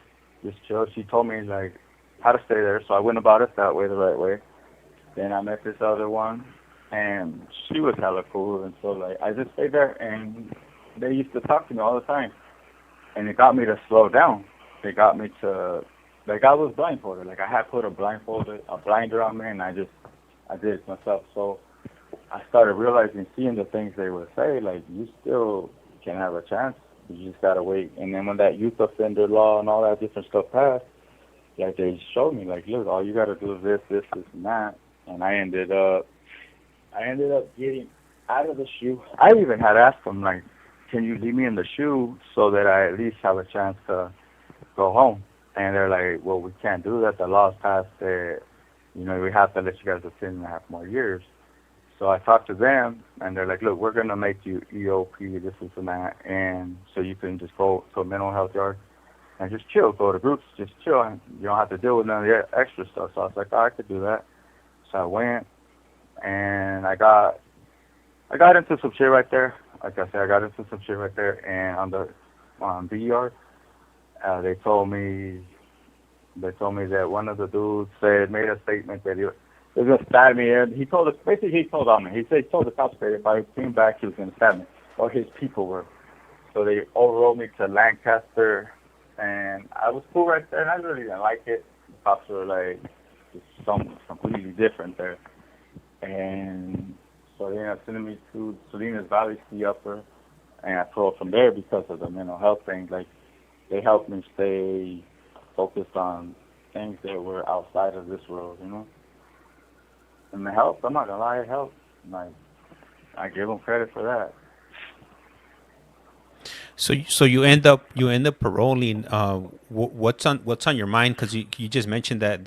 just chilled. She told me like how to stay there. So I went about it that way, the right way. Then I met this other one, and she was hella cool, and so like I just stayed there, and they used to talk to me all the time, and it got me to slow down. They got me to like I was blindfolded, like I had put a blinder on me, and I did it myself. So I started realizing, seeing the things they would say, like you still can have a chance, you just gotta wait. And then when that youth offender law and all that different stuff passed, like they showed me, like look, all you gotta do is this, and that. And I ended up getting out of the shoe. I even had asked them, like, can you leave me in the shoe so that I at least have a chance to go home? And they're like, well, we can't do that. The law's passed that, we have to let you guys go 10.5 more years. So I talked to them, and they're like, look, we're going to make you EOP, this and that, and so you can just go to a mental health yard and just chill, go to groups, just chill, and you don't have to deal with none of the extra stuff. So I was like, oh, I could do that. So I went, and I got into some shit right there. Like I said, I got into some shit right there, and on BER, they told me that one of the dudes made a statement that he was gonna stab me, and he told on me. He told the cops that if I came back, he was gonna stab me, or his people were. So they overrode me to Lancaster, and I was cool right there, and I really didn't like it. The cops were like, something completely different there. And so they ended up sending me to Salinas Valley, the upper, and I told from there because of the mental health thing, like they helped me stay focused on things that were outside of this world, And the help, I'm not gonna lie, it helped. Like, I give him credit for that. So you end up paroling. What's on your mind? Because you just mentioned that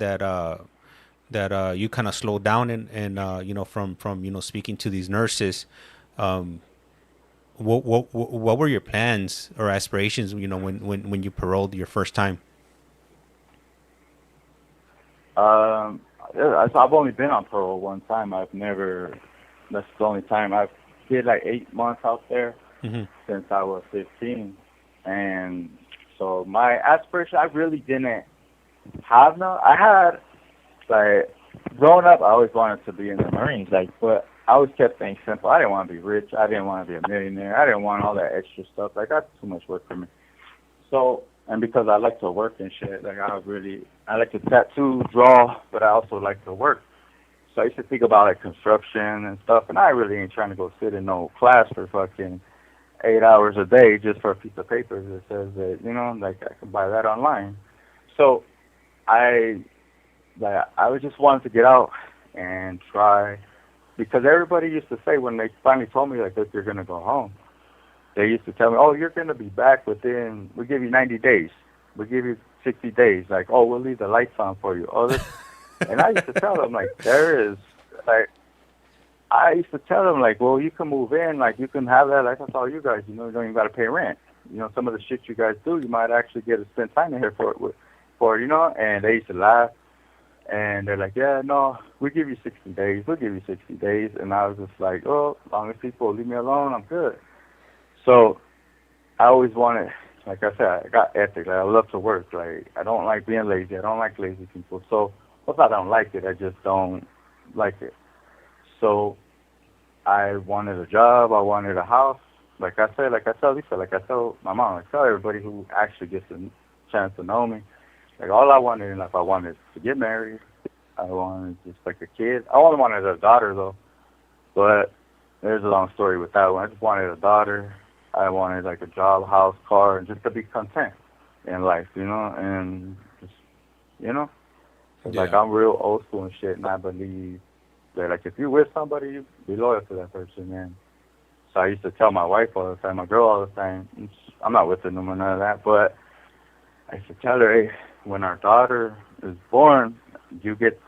you kind of slowed down and from speaking to these nurses. Um, what were your plans or aspirations? When you paroled your first time. Yeah, I've only been on parole one time. I've never. That's the only time I've did like 8 months out there Hmm. since I was 15, and so my aspiration, I really didn't have no. I had like growing up, I always wanted to be in the Marines, like, but I always kept things simple. I didn't want to be rich. I didn't want to be a millionaire. I didn't want all that extra stuff. Like, that's too much work for me. So, and because I like to work and shit, like I like to tattoo, draw, but I also like to work. So I used to think about like construction and stuff, and I really ain't trying to go sit in no class for fucking 8 hours a day just for a piece of paper that says that, like I can buy that online. So I was just wanted to get out and try, because everybody used to say when they finally told me like, look, you're gonna go home, they used to tell me, oh, you're gonna be back within, we give you 90 days, we give you 60 days, like, oh, we'll leave the lights on for you. Oh, this, and I used to tell them like, I used to tell them like, well, you can move in, like you can have that, like that's all you guys, you don't even got to pay rent. Some of the shit you guys do, you might actually get to spend time in here for it, and they used to laugh. And they're like, yeah, no, we'll give you 60 days. We'll give you 60 days. And I was just like, oh, as long as people leave me alone, I'm good. So I always wanted, like I said, I got ethics. Like, I love to work. Like, I don't like being lazy. I don't like lazy people. So, well, it's not that I don't like it. I just don't like it. So I wanted a job. I wanted a house. Like I said, like I tell Lisa, like I tell my mom, I tell everybody who actually gets a chance to know me. Like, all I wanted in life, I wanted to get married. I wanted just like a kid. I only wanted a daughter, though. But there's a long story with that one. I just wanted a daughter. I wanted like a job, house, car, and just to be content in life, and just, like I'm real old school and shit, and I believe that like if you're with somebody, you be loyal to that person, man. So I used to tell my wife all the time, my girl all the time. I'm not with her no more, none of that, but I used to tell her, hey, when our daughter is born,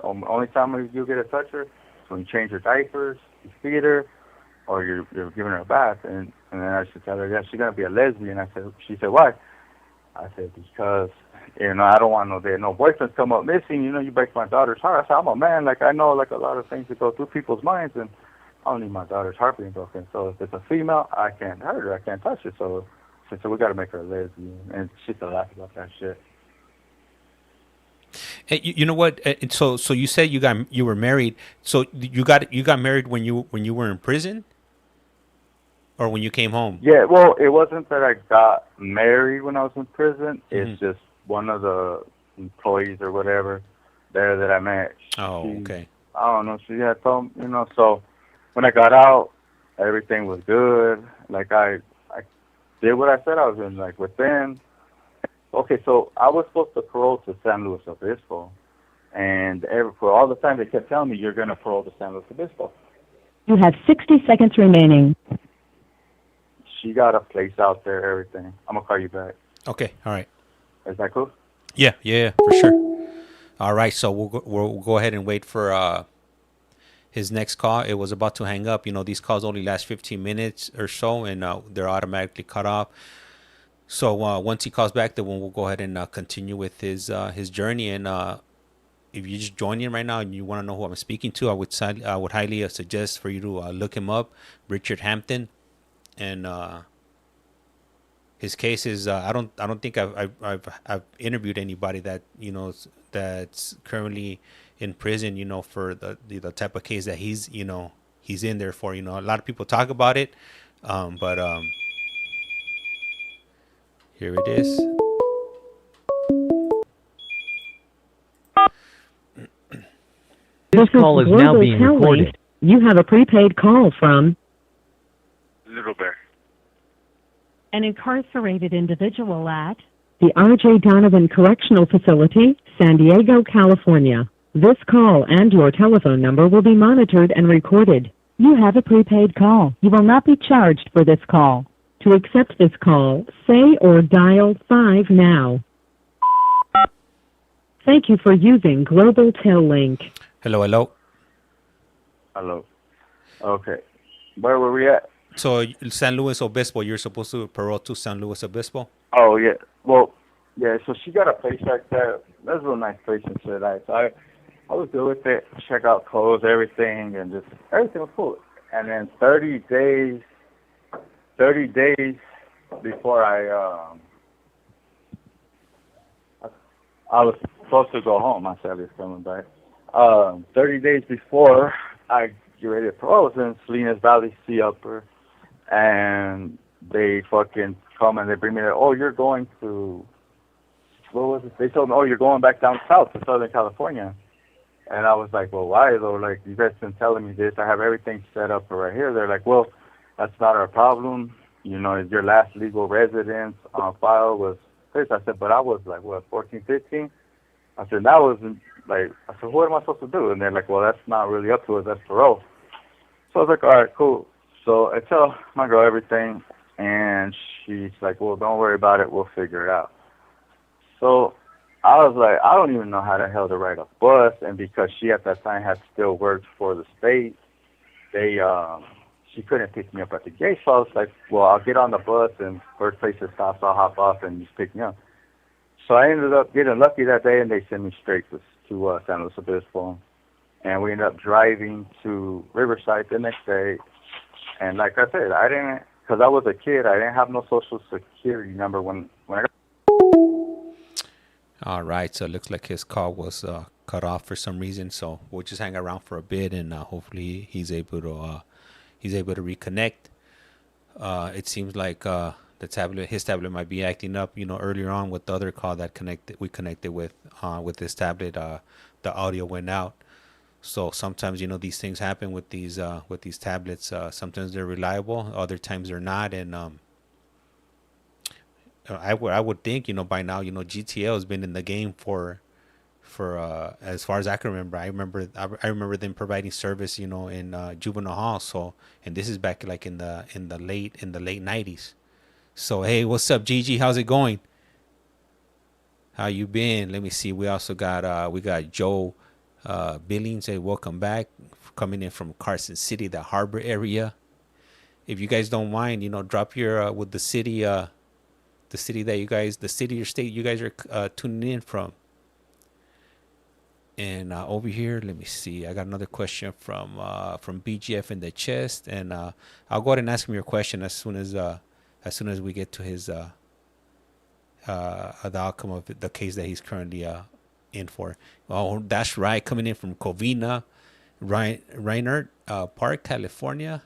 only time you get to touch her is when you change her diapers, you feed her, or you're giving her a bath. And then I used to tell her, yeah, she's gonna be a lesbian. She said, why? I said, because I don't want no boyfriends come up missing. You break my daughter's heart. I said, I'm a man. Like, I know like a lot of things that go through people's minds, and I don't need my daughter's heart being broken. So if it's a female, I can't hurt her. I can't touch her. So we got to make her a lesbian. And she used to laugh about that shit. Hey, you know what? So you said you were married. So you got married when you were in prison, or when you came home? Yeah. Well, it wasn't that I got married when I was in prison. Mm-hmm. It's just one of the employees or whatever there that I met. Oh, okay. I don't know. She had told me, So when I got out, everything was good. Like I did what I said I was doing. Like within. Okay, so I was supposed to parole to San Luis Obispo, and for all the time they kept telling me, you're going to parole to San Luis Obispo. You have 60 seconds remaining. She got a place out there, everything. I'm going to call you back. Okay, all right. Is that cool? Yeah, for sure. All right, so we'll go ahead and wait for his next call. It was about to hang up. These calls only last 15 minutes or so, and they're automatically cut off. So once he calls back, then we'll go ahead and continue with his journey. And if you're just joining right now and you want to know who I'm speaking to, I would highly suggest for you to look him up, Richard Hampton. And his case is I don't think I've interviewed anybody that that's currently in prison for the type of case that he's in there for. A lot of people talk about it, but here it is. This call is now being recorded. You have a prepaid call from Little Bear. an incarcerated individual at the R.J. Donovan Correctional Facility, San Diego, California. This call and your telephone number will be monitored and recorded. You have a prepaid call. You will not be charged for this call. To accept this call, say or dial 5 now. Thank you for using Global Tel Link. Hello, hello. Hello. Okay. Where were we at? So San Luis Obispo, you're supposed to parole to San Luis Obispo? Oh, yeah. Well, yeah, so she got a place right there. That's a real nice place and shit. So I was good with it. Check out clothes, everything, and just everything was cool. And then 30 days before I was supposed to go home. My Sally's coming back. 30 days before I get ready to parole, I was in Salinas Valley, Sea Upper, and they fucking come and they bring me there. Oh, you're going to, what was it? They told me, oh, you're going back down south to Southern California. And I was like, well, why though? Like, you guys been telling me this. I have everything set up for right here. They're like, well, that's not our problem. You know, your last legal residence on file was this. I said, but I was like, what, 14, 15? I said, that wasn't, like, I said, what am I supposed to do? And they're like, well, that's not really up to us. That's parole. So I was like, all right, cool. So I tell my girl everything, and she's like, well, don't worry about it. We'll figure it out. So I was like, I don't even know how the hell to ride a bus. And because she at that time had still worked for the state, she couldn't pick me up at the gate. So I was like, well, I'll get on the bus, and first place it stops, I'll hop off and just pick me up. So I ended up getting lucky that day, and they sent me straight to San Luis Obispo. And we ended up driving to Riverside the next day. And like I said, I didn't, because I was a kid, I didn't have no social security number when I got. All right, so it looks like his call was cut off for some reason. So we'll just hang around for a bit, and hopefully he's able to reconnect. It seems like his tablet might be acting up. You know, earlier on with the other call that we connected with this tablet, the audio went out. So sometimes, you know, these things happen with these tablets. Sometimes they're reliable, other times they're not, and I would think, you know, by now, you know, GTL has been in the game for as far as I can remember. I remember them providing service, you know, in juvenile hall. So, and this is back like in the late 90s. So hey, what's up, Gigi? How's it going? How you been? Let me see. We also got Joe Billings. Hey, welcome back, coming in from Carson City, the harbor area. If you guys don't mind, you know, drop your with the city or state you guys are tuning in from. And over here, let me see. I got another question from BGF in the chest, and I'll go ahead and ask him your question as soon as we get to his the outcome of the case that he's currently in for. Oh, that's right. Coming in from Covina, Reinert Park, California.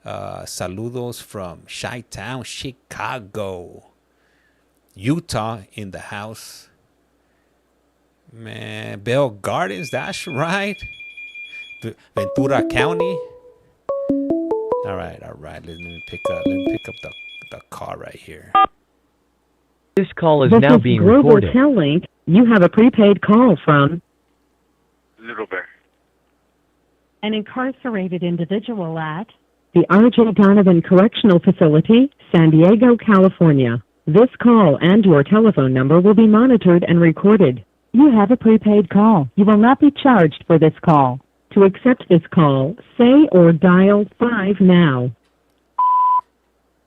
Saludos from Chi-Town, Chicago. Utah in the house. Man, Bell Gardens, that's right. Ventura County. All right. Let me pick up the call right here. This call is now being recorded. Global Tel Link. You have a prepaid call from Little Bear. an incarcerated individual at the R.J. Donovan Correctional Facility, San Diego, California. This call and your telephone number will be monitored and recorded. You have a prepaid call. You will not be charged for this call. To accept this call, say or dial 5 now.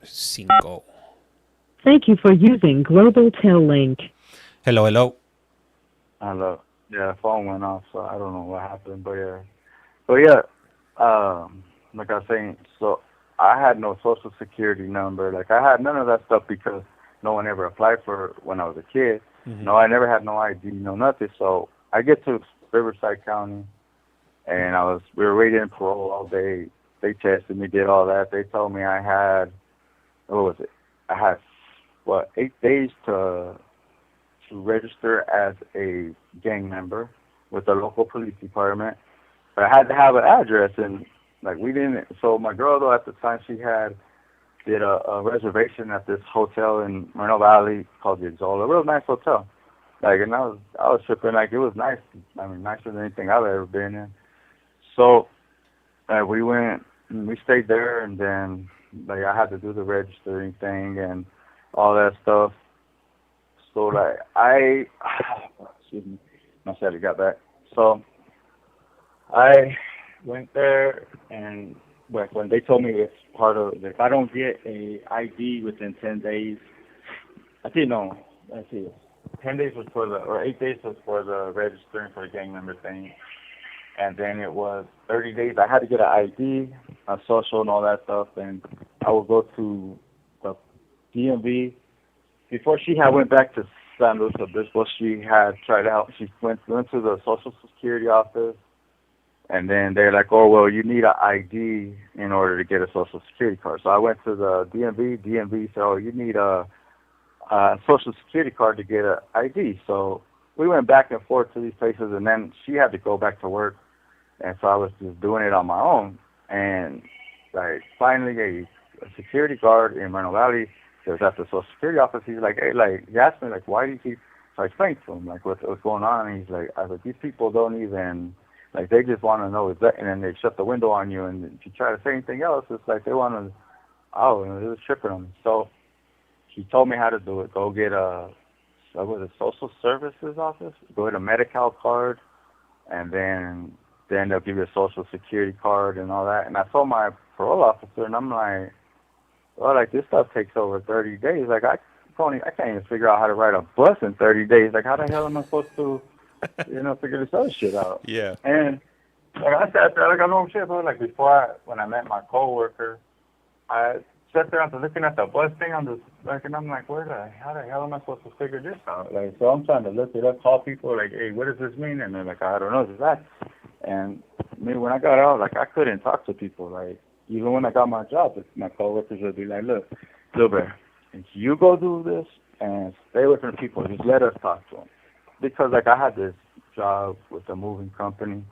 5. Thank you for using Global Tel Link. Hello. Hello. Yeah, the phone went off, so I don't know what happened, but yeah. Like I was saying, so I had no social security number. Like, I had none of that stuff because no one ever applied for it when I was a kid. Mm-hmm. No, I never had no ID, no nothing. So I get to Riverside County, and we were waiting for parole all day. They tested me, did all that. They told me I had, 8 days to register as a gang member with the local police department. But I had to have an address, and like we didn't. So my girl, though, at the time, she did a reservation at this hotel in Moreno Valley called the Exola, a real nice hotel. Like, and I was tripping. Like, it was nice. I mean, nicer than anything I've ever been in. So we went, and we stayed there, and then like I had to do the registering thing and all that stuff. So like excuse me, my celly got back. So I went there, and like when they told me it's part of, if I don't get a ID within 10 days, I didn't know. Let's see, 10 days was for the, or 8 days was for the registering for the gang member thing. And then it was 30 days. I had to get an ID, a social, and all that stuff. And I would go to the DMV. Before she had went back to San Luis Obispo, she had tried out. She went to the Social Security office. And then they're like, oh, well, you need an ID in order to get a Social Security card. So I went to the DMV. DMV said, oh, you need a Social Security card to get an ID. So we went back and forth to these places, and then she had to go back to work. And so I was just doing it on my own. And, like, finally a security guard in Moreno Valley, he was at the Social Security office. He's like, hey, like, he asked me, like, why do you keep, so I explained to him, like, what's going on. And he's like, I was like, these people don't even, like, they just want to know exactly, and then they shut the window on you. And if you try to say anything else, it's like they want to, oh, and it was tripping on me. So he told me how to do it. Go get a social services office, go get a Medi-Cal card, and then they'll give you a Social Security card and all that. And I told my parole officer, and I'm like, well, like, this stuff takes over 30 days. Like, I can't even figure out how to ride a bus in 30 days. Like, how the hell am I supposed to, figure this other shit out? Yeah. And, like, I sat there, like, I know shit, but, like, when I met my coworker, I sat there, I was looking at the bus thing on the, like, and I'm like, how the hell am I supposed to figure this out? Like, so I'm trying to look it up, call people, like, hey, what does this mean? And they're like, I don't know, this is that. And me, when I got out, like, I couldn't talk to people. Like, even when I got my job, my coworkers would be like, look, Gilbert, you go do this and stay away from people. Just let us talk to them. Because, like, I had this job with a moving company.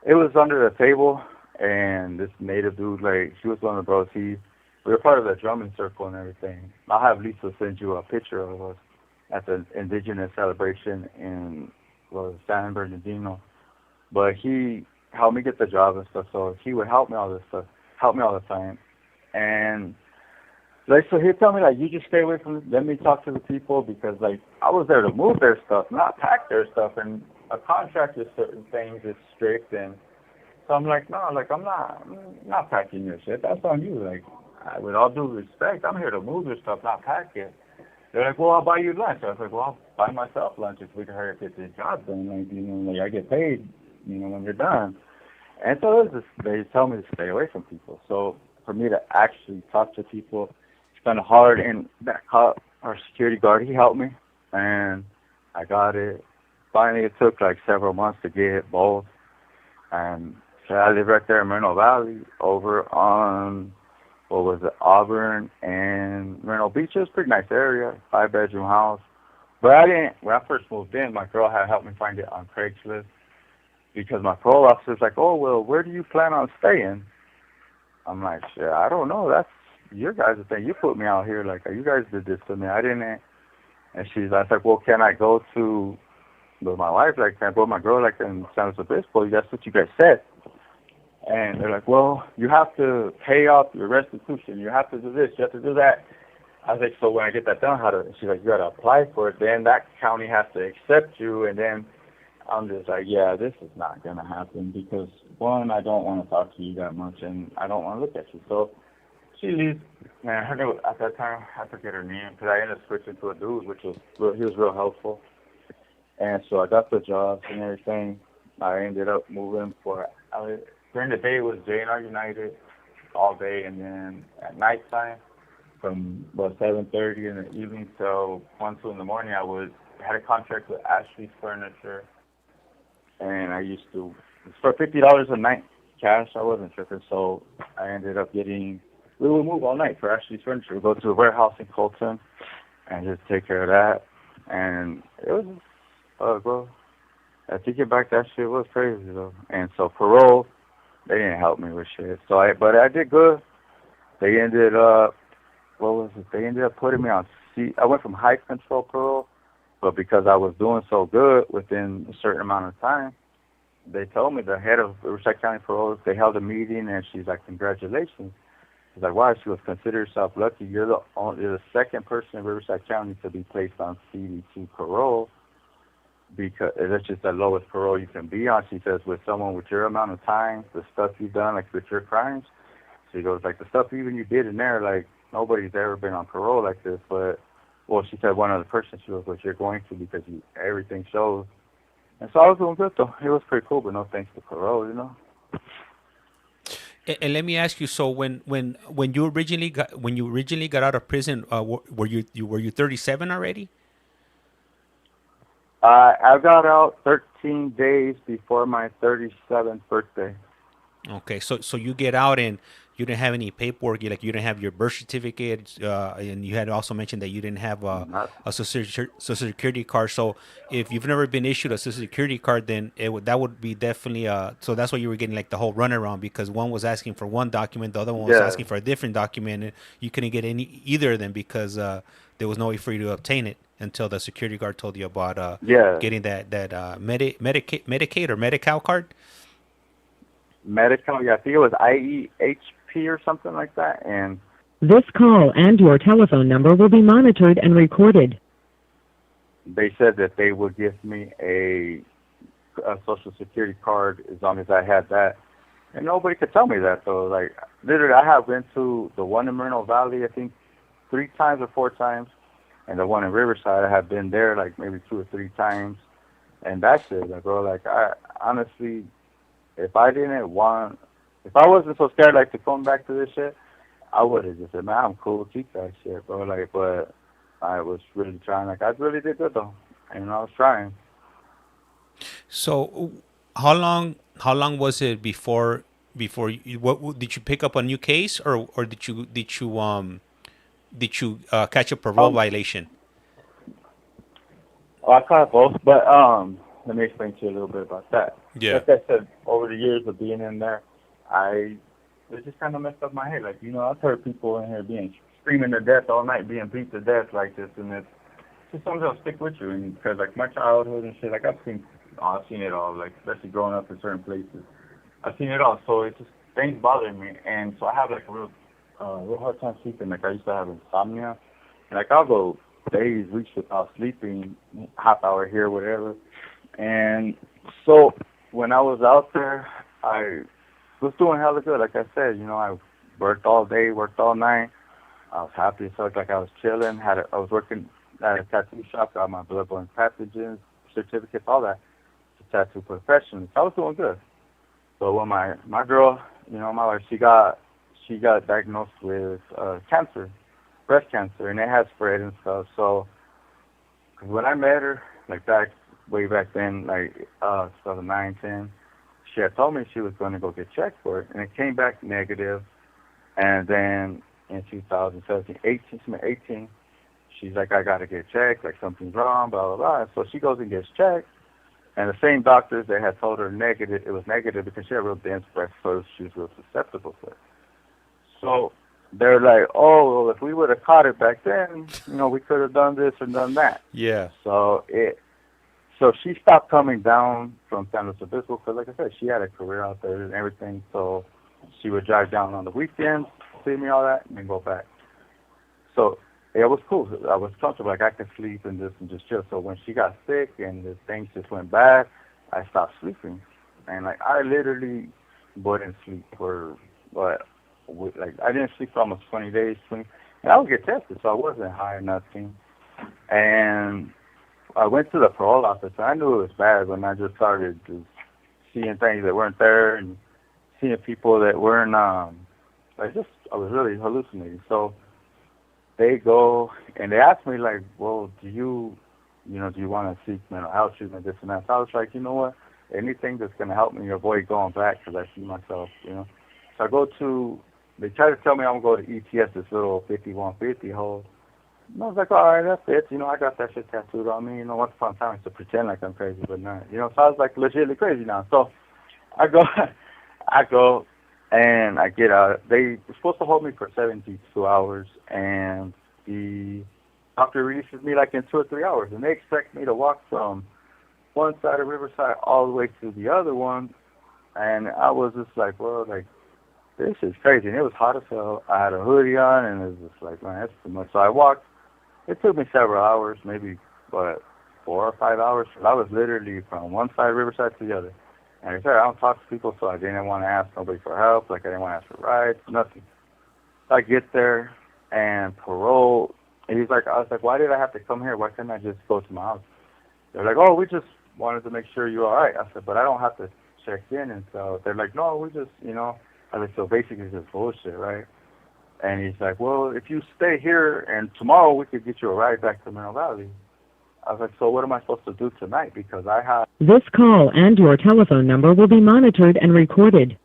It was under the table, and this native dude, like, she was one of the bros. We were part of the drumming circle and everything. I'll have Lisa send you a picture of us at the indigenous celebration in San Bernardino. But he helped me get the job and stuff, so he would help me all the time. And, like, so he'd tell me, like, you just stay away from, let me talk to the people, because, like, I was there to move their stuff, not pack their stuff. And a contract with certain things is strict. And so I'm like, no, like, I'm not packing your shit. That's on you. Like, with all due respect, I'm here to move your stuff, not pack it. They're like, well, I'll buy you lunch. I was like, well, I'll buy myself lunch if we can hurry up get this job done. Like, I get paid, when you're done. And so they tell me to stay away from people. So for me to actually talk to people, it's kind of hard. And that cop, our security guard, he helped me, and I got it. Finally, it took like several months to get both. And so I live right there in Moreno Valley, over on, Auburn and Moreno Beach. It was a pretty nice area, 5-bedroom house. But when I first moved in, my girl had helped me find it on Craigslist. Because my parole officer's like, oh, well, where do you plan on staying? I'm like, shit, I don't know. That's your guys' thing. You put me out here. Like, you guys did this to me. I didn't. And she's like, well, can I go with my wife? Like, can I go with my girl, like, in San Luis Obispo? That's what you guys said. And they're like, well, you have to pay off your restitution. You have to do this. You have to do that. I was like, so when I get that done, she's like, you got to apply for it. Then that county has to accept you. And then I'm just like, yeah, this is not going to happen because, one, I don't want to talk to you that much, and I don't want to look at you. So she leaves. Man, her name, at that time, I forget her name because I ended up switching to a dude, he was real helpful. And so I got the job and everything. I ended up moving during the day it was J&R United all day, and then at nighttime from 7:30 in the evening till 1, 2 in the morning, I had a contract with Ashley's Furniture. And I used to, for $50 a night cash, I wasn't tripping. So I ended up we would move all night for Ashley's Furniture. We'd go to a warehouse in Colton and just take care of that. And it was, bro, thinking back, that shit was crazy, though. And so parole, they didn't help me with shit. But I did good. They ended up, They ended up putting me on I went from high control parole. But because I was doing so good within a certain amount of time, they told me the head of Riverside County Parole, they held a meeting, and she's like, congratulations. She's like, wow, she was, consider yourself lucky. You're the second person in Riverside County to be placed on CD2 parole, because that's just the lowest parole you can be on. She says, with someone with your amount of time, the stuff you've done, like with your crimes, she goes, like, the stuff even you did in there, like, nobody's ever been on parole like this. But, well, she said one other person, she goes, but you're going to, because everything shows. And so I was doing good, though. It was pretty cool, but no thanks to parole, you know. And let me ask you, so when you originally got out of prison, were you 37 already? I got out 13 days before my 37th birthday. Okay, so you get out and you didn't have any paperwork. You didn't have your birth certificate, and you had also mentioned that you didn't have a social security card. So if you've never been issued a social security card, then that would be definitely so that's why you were getting like the whole runaround, because one was asking for one document, the other one was asking for a different document, and you couldn't get either of them because there was no way for you to obtain it until the security guard told you about getting that Medicaid or Medi-Cal card. Medical, yeah, I think it was IEHP or something like that. And This call and your telephone number will be monitored and recorded. they said that they would give me a social security card as long as I had that. And nobody could tell me that, though. Like, literally, I have been to the one in Moreno Valley, I think, 3 times or 4 times. And the one in Riverside, I have been there, like, maybe 2 or 3 times. And that's it, like, bro. Like, I honestly, if I wasn't so scared, like, to come back to this shit, I would have just said, man, I'm cool, keep that shit, bro. Like, but I was really trying. Like, I really did good, though. And I was trying. So how long was it before what did you pick up a new case, or did you catch a parole violation? I caught both, but let me explain to you a little bit about that. Yeah. Like I said, over the years of being in there, it just kind of messed up my head. Like, you know, I've heard people in here being screaming to death all night, being beat to death like this, and it's just something that'll stick with you. And because, like, my childhood and shit, like, I've seen it all, like, especially growing up in certain places. I've seen it all, so it's just things bothering me. And so I have, like, a real hard time sleeping. Like, I used to have insomnia. And, like, I'll go days, weeks without sleeping, half hour here, whatever. And so when I was out there, I was doing hella good. Like I said, you know, I worked all day, worked all night. I was happy. It felt like I was chilling. I was working at a tattoo shop, got my bloodborne pathogens, certificates, all that, to tattoo professionals. I was doing good. So when my girl, you know, my wife, she got diagnosed with cancer, breast cancer, and it has spread and stuff. So, cause when I met her, like way back then, like 2009, 10, she had told me she was going to go get checked for it, and it came back negative. And then in 2017, 18, she's like, I got to get checked, like something's wrong, blah, blah, blah. So she goes and gets checked, and the same doctors that had told her it was negative because she had real dense breast, so she was real susceptible to it. So they're like, oh, well, if we would have caught it back then, you know, we could have done this or done that. Yeah. So she stopped coming down from San Luis Obispo because, like I said, she had a career out there and everything. So she would drive down on the weekends, see me, all that, and then go back. So it was cool. I was comfortable. Like, I could sleep and just chill. So when she got sick and the things just went bad, I stopped sleeping. And, like, I literally wouldn't sleep I didn't sleep for almost 20 days. And I would get tested, so I wasn't high or nothing. And I went to the parole office, and I knew it was bad when I just started just seeing things that weren't there and seeing people that weren't, I was really hallucinating. So they go, and they asked me, like, well, do you want to seek mental health treatment, this and that? So I was like, you know what, anything that's going to help me avoid going back, because I see myself, you know. So they try to tell me I'm going to go to ETS, this little 5150 hole. And I was like, all right, that's it. You know, I got that shit tattooed on me. You know, once upon a time I used to pretend like I'm crazy, but not. You know, so I was like legitimately crazy now. So I go, and I get out. They were supposed to hold me for 72 hours, and the doctor releases me like in 2 or 3 hours, and they expect me to walk from one side of Riverside all the way to the other one, and I was just like, well, like this is crazy. And it was hot as hell. I had a hoodie on, and it was just like, man, that's too much. So I walked. It took me several hours, maybe what 4 or 5 hours. I was literally from one side of Riverside to the other. And I said, I don't talk to people, so I didn't want to ask nobody for help. Like I didn't want to ask for rides, nothing. So I get there, and parole. And he's like, I was like, why did I have to come here? Why couldn't I just go to my house? They're like, oh, we just wanted to make sure you're all right. I said, but I don't have to check in. And so they're like, no, we just, I was like, so basically it's just bullshit, right? And he's like, well, if you stay here and tomorrow we could get you a ride back to Mineral Valley. I was like, so what am I supposed to do tonight? Because This call and your telephone number will be monitored and recorded.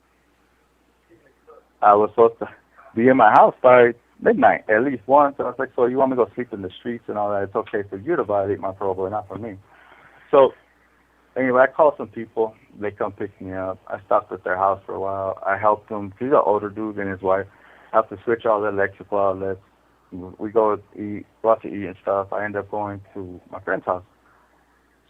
I was supposed to be in my house by midnight, at least once. And I was like, so you want me to go sleep in the streets and all that? It's okay for you to violate my parole, but not for me. So anyway, I called some people. They come pick me up. I stopped at their house for a while. I helped them. He's an older dude and his wife. I have to switch all the electrical outlets. We go out to eat and stuff. I end up going to my friend's house.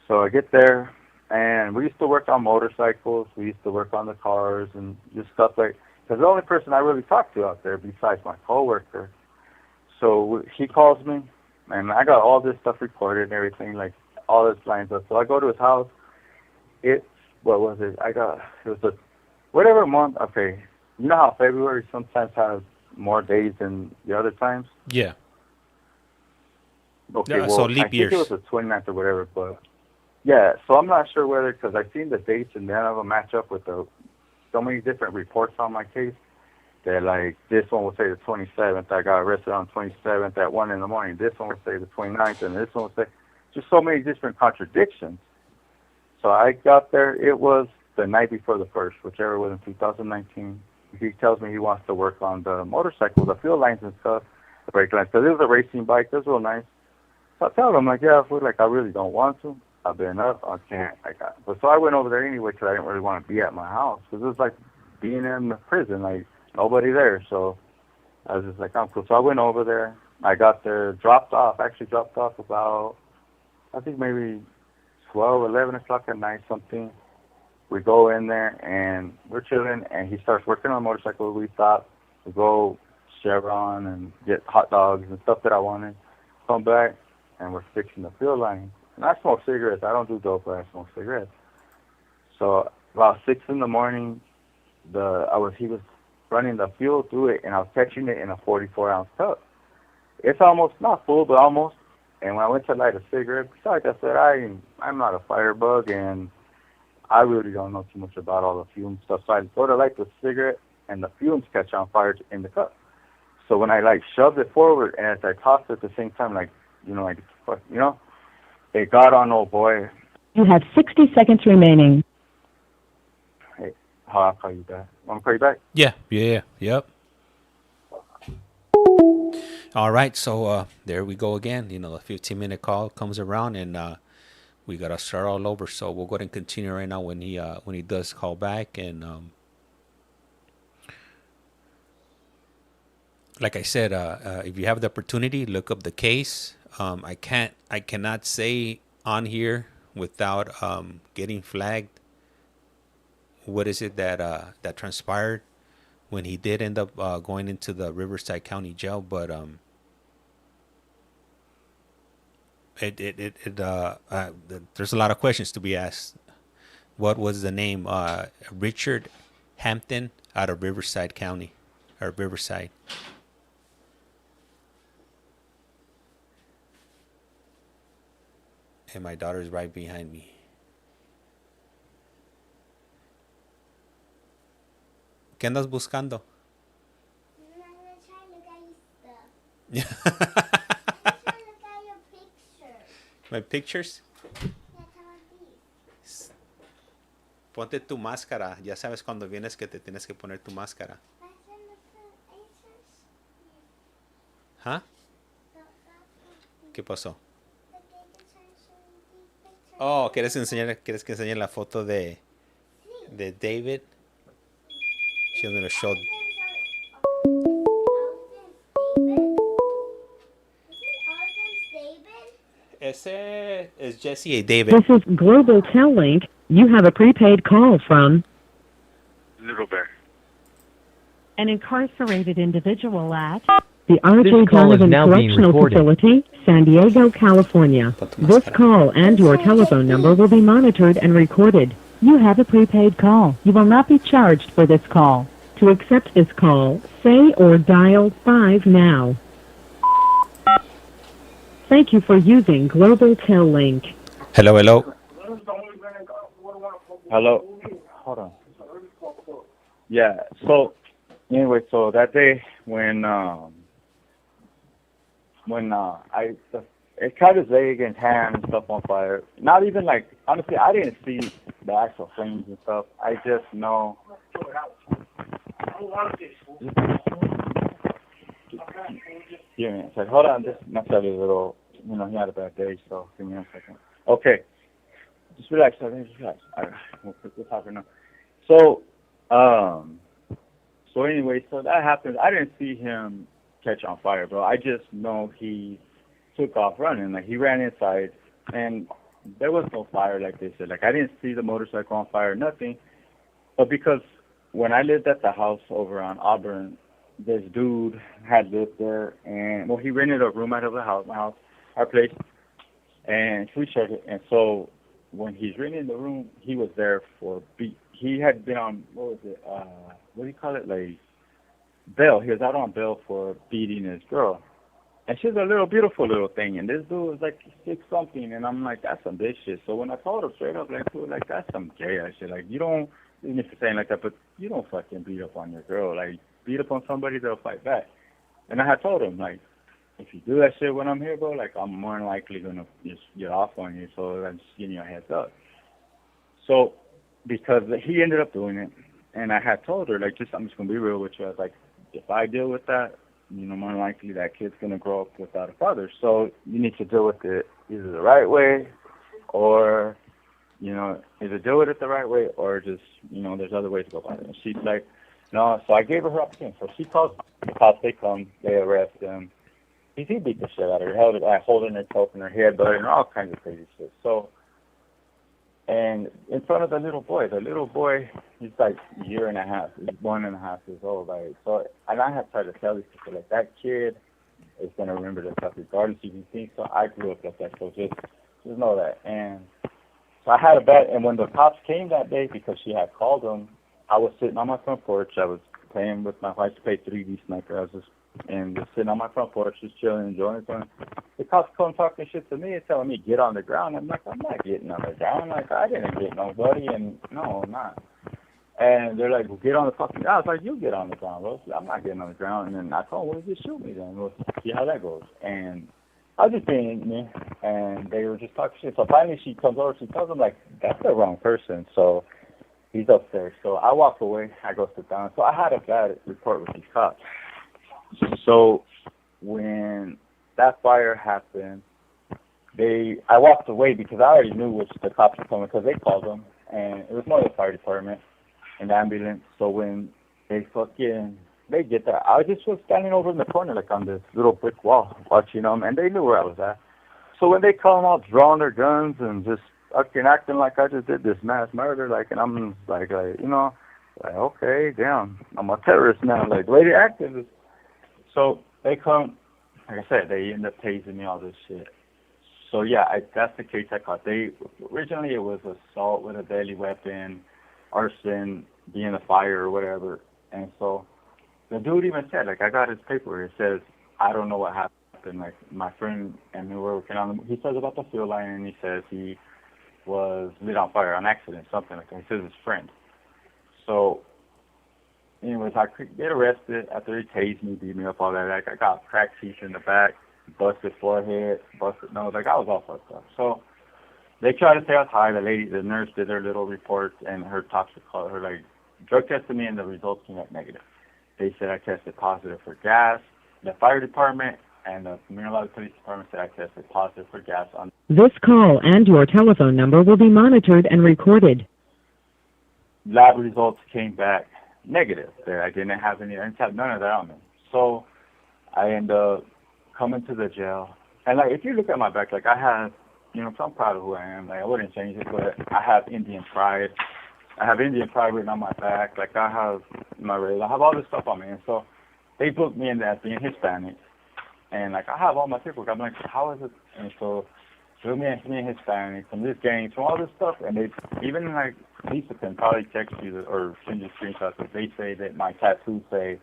So I get there, and we used to work on motorcycles. We used to work on the cars and just stuff like. Because the only person I really talked to out there, besides my coworker, so he calls me, and I got all this stuff recorded and everything, like all this lines up. So I go to his house. What was it? It was whatever month. Okay, you know how February sometimes has more days than the other times? Yeah. Okay, Yeah, well, so leap I think years. it was the 29th or whatever, but yeah, so I'm not sure whether, because I've seen the dates and none of them match up with so many different reports on my case. They're like, this one will say the 27th, I got arrested on 27th at 1 in the morning. This one will say the 29th, and this one will say, just so many different contradictions. So I got there, it was the night before the 1st, whichever was in 2019. He tells me he wants to work on the motorcycle, the fuel lines and stuff, the brake lines, because it was a racing bike. It was real nice. So I tell him, like, yeah, I really don't want to. I've been up. I can't. But so I went over there anyway because I didn't really want to be at my house because it was like being in prison, like nobody there. So I was just like, I'm cool. So I went over there. I got there, dropped off about, I think maybe 12, 11 o'clock at night, something. We go in there and we're chilling, and he starts working on a motorcycle. We thought to go Chevron and get hot dogs and stuff that I wanted. Come back, and we're fixing the fuel line. And I smoke cigarettes. I don't do dope, but I smoke cigarettes. So about 6 in the morning, he was running the fuel through it, and I was catching it in a 44-ounce cup. It's almost not full, but almost. And when I went to light a cigarette, besides I said I'm not a firebug, and I really don't know too much about all the fume stuff. So I go to light the cigarette, and the fumes catch on fire in the cup. So when I shoved it forward, and as I tossed it at the same time, it got on old boy. You have 60 seconds remaining. Hey, I'll call you back. Want to call you back? Yeah. Yep. All right, so there we go again. A 15-minute call comes around, and we gotta start all over. So we'll go ahead and continue right now when he does call back. And like I said, if you have the opportunity, look up the case. I cannot say on here without getting flagged what is it that transpired when he did end up going into the Riverside County Jail. But there's a lot of questions to be asked. What was the name? Richard Hampton out of Riverside County, or Riverside. And my daughter's right behind me. ¿Qué andas buscando? I'm gonna try to look at your stuff. I'm trying to look at your pictures. My pictures? Yeah, how are these? Ponte tu máscara. Ya sabes cuando vienes que te tienes que poner tu máscara. I can look at pictures. ¿Ah? ¿Qué pasó? Pictures. Oh, ¿quieres que enseñe la foto de David? She's gonna show. Ese es Jesse A. David. This is Global Tel Link. You have a prepaid call from Little Bear. an incarcerated individual at the R.J. This call is Donovan now being Correctional recorded. Facility, San Diego, California. This call and your telephone number will be monitored and recorded. You have a prepaid call. You will not be charged for this call. To accept this call, say or dial 5 now. Thank you for using Global Tel Link. Hello, hello. Hello. Hold on. Yeah. So anyway, so that day when it caught his leg and hand and stuff on fire. Not even like, honestly, I didn't see the actual flames and stuff. I just know. Give me a second. Hold on, just my son is a little, he had a bad day, so give me a second. Okay. Just relax, just relax. All right, we'll talk right now. So anyway, so that happened. I didn't see him catch on fire, bro. I just know he took off running. Like, he ran inside, and there was no fire, like they said. Like, I didn't see the motorcycle on fire, nothing. But because when I lived at the house over on Auburn, this dude had lived there, and, well, he rented a room out of the house, our place, and we shared it. And so when he's renting the room, he was there for he had been on, what do you call it, like, bail. He was out on bail for beating his girl. And she's a little beautiful little thing, and this dude was like 6-something, and I'm like, that's some bitch shit. So when I told him straight up, like, dude, like, that's some gay ass shit. Like, you don't, even if you're saying like that, but you don't fucking beat up on your girl. Like, beat up on somebody, they'll fight back. And I had told him, like, if you do that shit when I'm here, bro, like, I'm more than likely gonna just get off on you. So I'm just giving you a heads up. So because he ended up doing it, and I had told her, like, I'm just gonna be real with you. I was like, if I deal with that, more than likely that kid's going to grow up without a father. So you need to deal with it either the right way or, either deal with it the right way or just, there's other ways to go about it. And she's like, no. So I gave her opportunity. So she calls the cops. They come. They arrest him. He beat the shit out of her. Holding her, choking her head, but all kinds of crazy shit. So, and in front of the little boy, he's like a year and a half, he's 1.5 years old, right? So, and I have tried to tell these people, like, that kid is going to remember this stuff regardless if you think so. I grew up like that, so just know that. And so I had a bet, and when the cops came that day, because she had called them, I was sitting on my front porch. I was playing with my wife to play 3D Sniper. I was just sitting on my front porch, just chilling, enjoying it. The cops come talking shit to me and telling me, get on the ground. I'm like, I'm not getting on the ground. Like, I didn't get nobody, and no, I'm not. And they're like, well, get on the fucking ground. I was like, you get on the ground, bro. I'm not getting on the ground. And then I told them, well, just shoot me then. We'll see how that goes. And I was just being me, and they were just talking shit. So finally she comes over, she tells them, like, that's the wrong person. So he's upstairs. So I walk away. I go sit down. So I had a bad report with these cops. So when that fire happened, I walked away because I already knew which the cops were coming because they called them, and it was more the fire department and the ambulance. So when they get there, I just was standing over in the corner, like on this little brick wall, watching them, and they knew where I was at. So when they come out drawing their guns and just fucking acting like I just did this mass murder, like, and I'm like, okay, damn, I'm a terrorist now. Like, the way they acted is. So they come, like I said, they end up tasing me, all this shit. So yeah, that's the case I caught. Originally it was assault with a deadly weapon, arson, being a fire or whatever. And so the dude even said, like, I got his paper. It says, I don't know what happened. Like, my friend and me were working on him. He says about the field line, and he says he was lit on fire on accident, something like that. He says his friend. So anyways, I get arrested after he tased me, beat me up, all that. Like, I got cracked teeth in the back, busted forehead, busted nose. Like, I was all fucked up. So they tried to say I was high. The nurse did her little report, and her drug tested me, and the results came out negative. They said I tested positive for gas. The fire department and the Mineral Police Department said I tested positive for gas on. This call and your telephone number will be monitored and recorded. Lab results came back negative. I didn't have none of that on me. So I ended up coming to the jail. And, like, if you look at my back, like, I had you know, 'cause I'm proud of who I am. Like, I wouldn't change it, but I have Indian pride. I have Indian pride written on my back. Like, I have my race. I have all this stuff on me. And so they booked me in as being Hispanic. And, like, I have all my paperwork. I'm like, how is it? And so they booked me as being Hispanic from this gang, from all this stuff. And they, even, like, Lisa can probably text you or send you screenshots. But they say that my tattoos say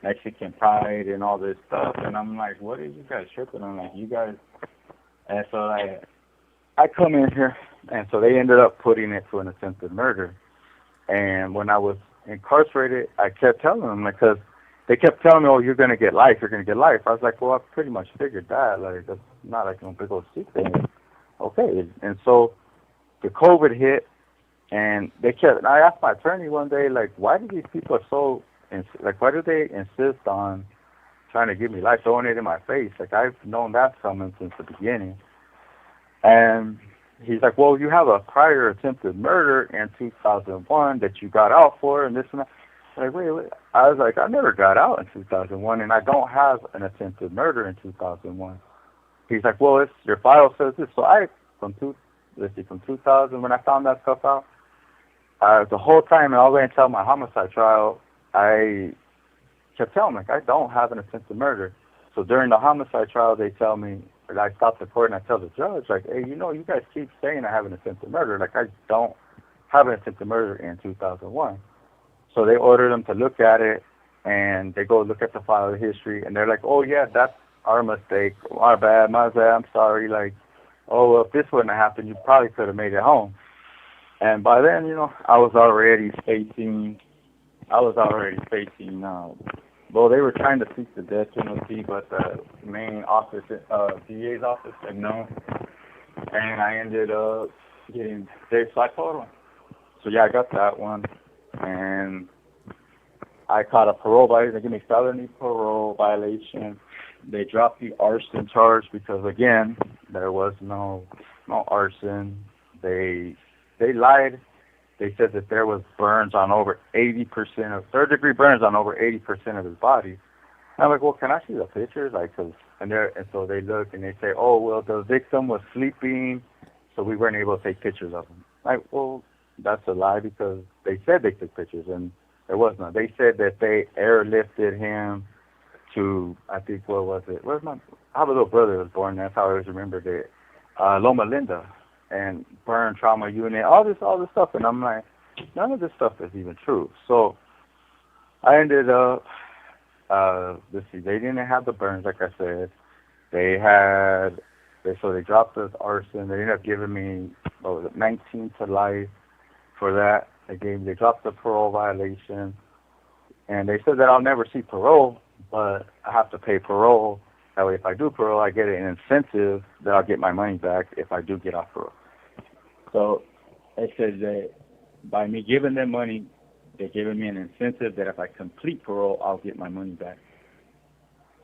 Mexican pride and all this stuff. And I'm like, what are you guys tripping on? Like, you guys. And so I come in here, and so they ended up putting it to an attempted murder. And when I was incarcerated, I kept telling them, like, because they kept telling me, oh, you're going to get life, you're going to get life. I was like, well, I pretty much figured that. Like, that's not like no big old secret. Okay. And so the COVID hit, and they kept, and I asked my attorney one day, like, why do these people so, like, why do they insist on trying to give me life, throwing it in my face? Like, I've known that coming since the beginning. And he's like, well, you have a prior attempted murder in 2001 that you got out for, and this and that. Like, wait. I was like, I never got out in 2001, and I don't have an attempted murder in 2001. He's like, well, your file says this. So from 2000, when I found that stuff out, the whole time, and all the way until my homicide trial, I kept telling them, like, I don't have an attempted murder. So during the homicide trial, they tell me, I stop the court and I tell the judge, like, hey, you know, you guys keep saying I have an attempted murder. Like, I don't have an attempted murder in 2001. So they order them to look at it, and they go look at the file history, and they're like, oh, yeah, that's our mistake. My bad, I'm sorry. Like, oh, well, if this wouldn't have happened, you probably could have made it home. And by then, you know, I was already facing, well, they were trying to seek the death penalty, but the main office, DA's office said no. And I ended up getting, so I told them. So, yeah, I got that one. And I caught a parole violation. They gave me felony parole violation. They dropped the arson charge because, again, there was no arson. They lied. They said that there was burns on over 80% of third-degree burns on over 80% of his body. And I'm like, well, can I see the pictures? Like, and so they look and they say, oh, well, the victim was sleeping, so we weren't able to take pictures of him. Like, well, that's a lie because they said they took pictures and there was none. They said that they airlifted him to, I think, what was it? I have a little brother was born. That's how I always remembered it. Loma Linda. And burn trauma unit, all this stuff. And I'm like, none of this stuff is even true. So I ended up, they didn't have the burns, like I said. So they dropped the arson. They ended up giving me, 19 to life for that. They dropped the parole violation. And they said that I'll never see parole, but I have to pay parole. That way, if I do parole, I get an incentive that I'll get my money back if I do get off parole. So they said that by me giving them money, they're giving me an incentive that if I complete parole, I'll get my money back.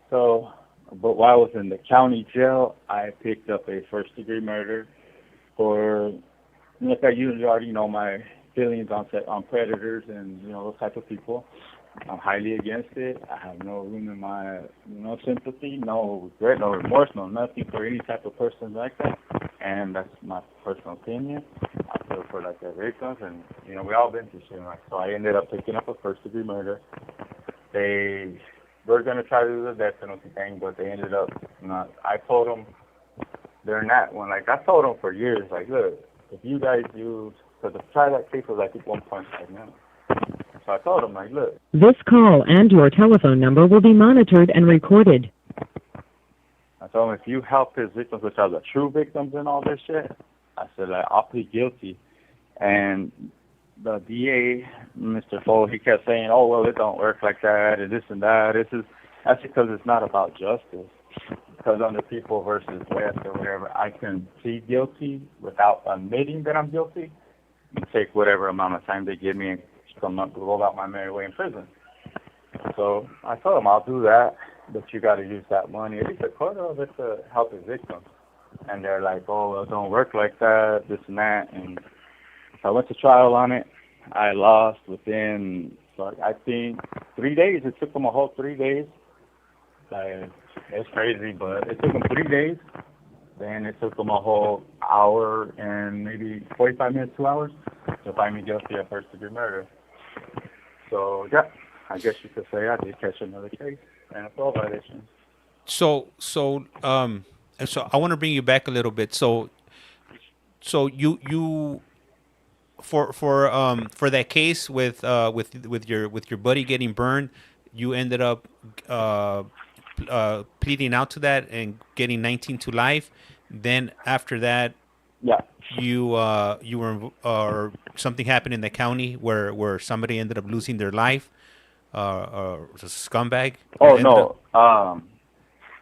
So, but while I was in the county jail, I picked up a first-degree murder for, like, I usually already know my feelings on predators and, you know, those type of people. I'm highly against it. I have no room in my, no sympathy, no regret, no remorse, no nothing for any type of person like that. And that's my personal opinion. I feel for like their victims, and you know we all been through shit like. So I ended up picking up a first-degree murder. They were gonna try to do the death penalty thing, but they ended up not. I told them during that one, like I told them for years, like, look, if you guys use, because the try that case was I think 1.5 million. So I told him, like, look. This call and your telephone number will be monitored and recorded. I told him, if you help his victims, which are the true victims in all this shit, I said, like, I'll plead guilty. And the DA, Mr. Fole, he kept saying, oh, well, it don't work like that, and this and that. That's because it's not about justice. Because under People versus West or whatever, I can plead guilty without admitting that I'm guilty and take whatever amount of time they give me and go about my merry way in prison. So I told him I'll do that, but you got to use that money, at least a quarter of it, to help his victims. And they're like, oh, well, it don't work like that, this and that. And so I went to trial on it. I lost within, I think, 3 days. It took them a whole 3 days. Like, it's crazy, but it took them 3 days. Then it took them a whole hour and maybe 45 minutes, 2 hours to find me guilty of first-degree murder. So, yeah, I guess you could say I did catch another case and a parole violation. So I want to bring you back a little bit. So you for that case with your buddy getting burned, you ended up pleading out to that and getting 19 to life. Then after that, Yeah. you were or something happened in the county where somebody ended up losing their life. Was a scumbag. Oh, Ended no. up-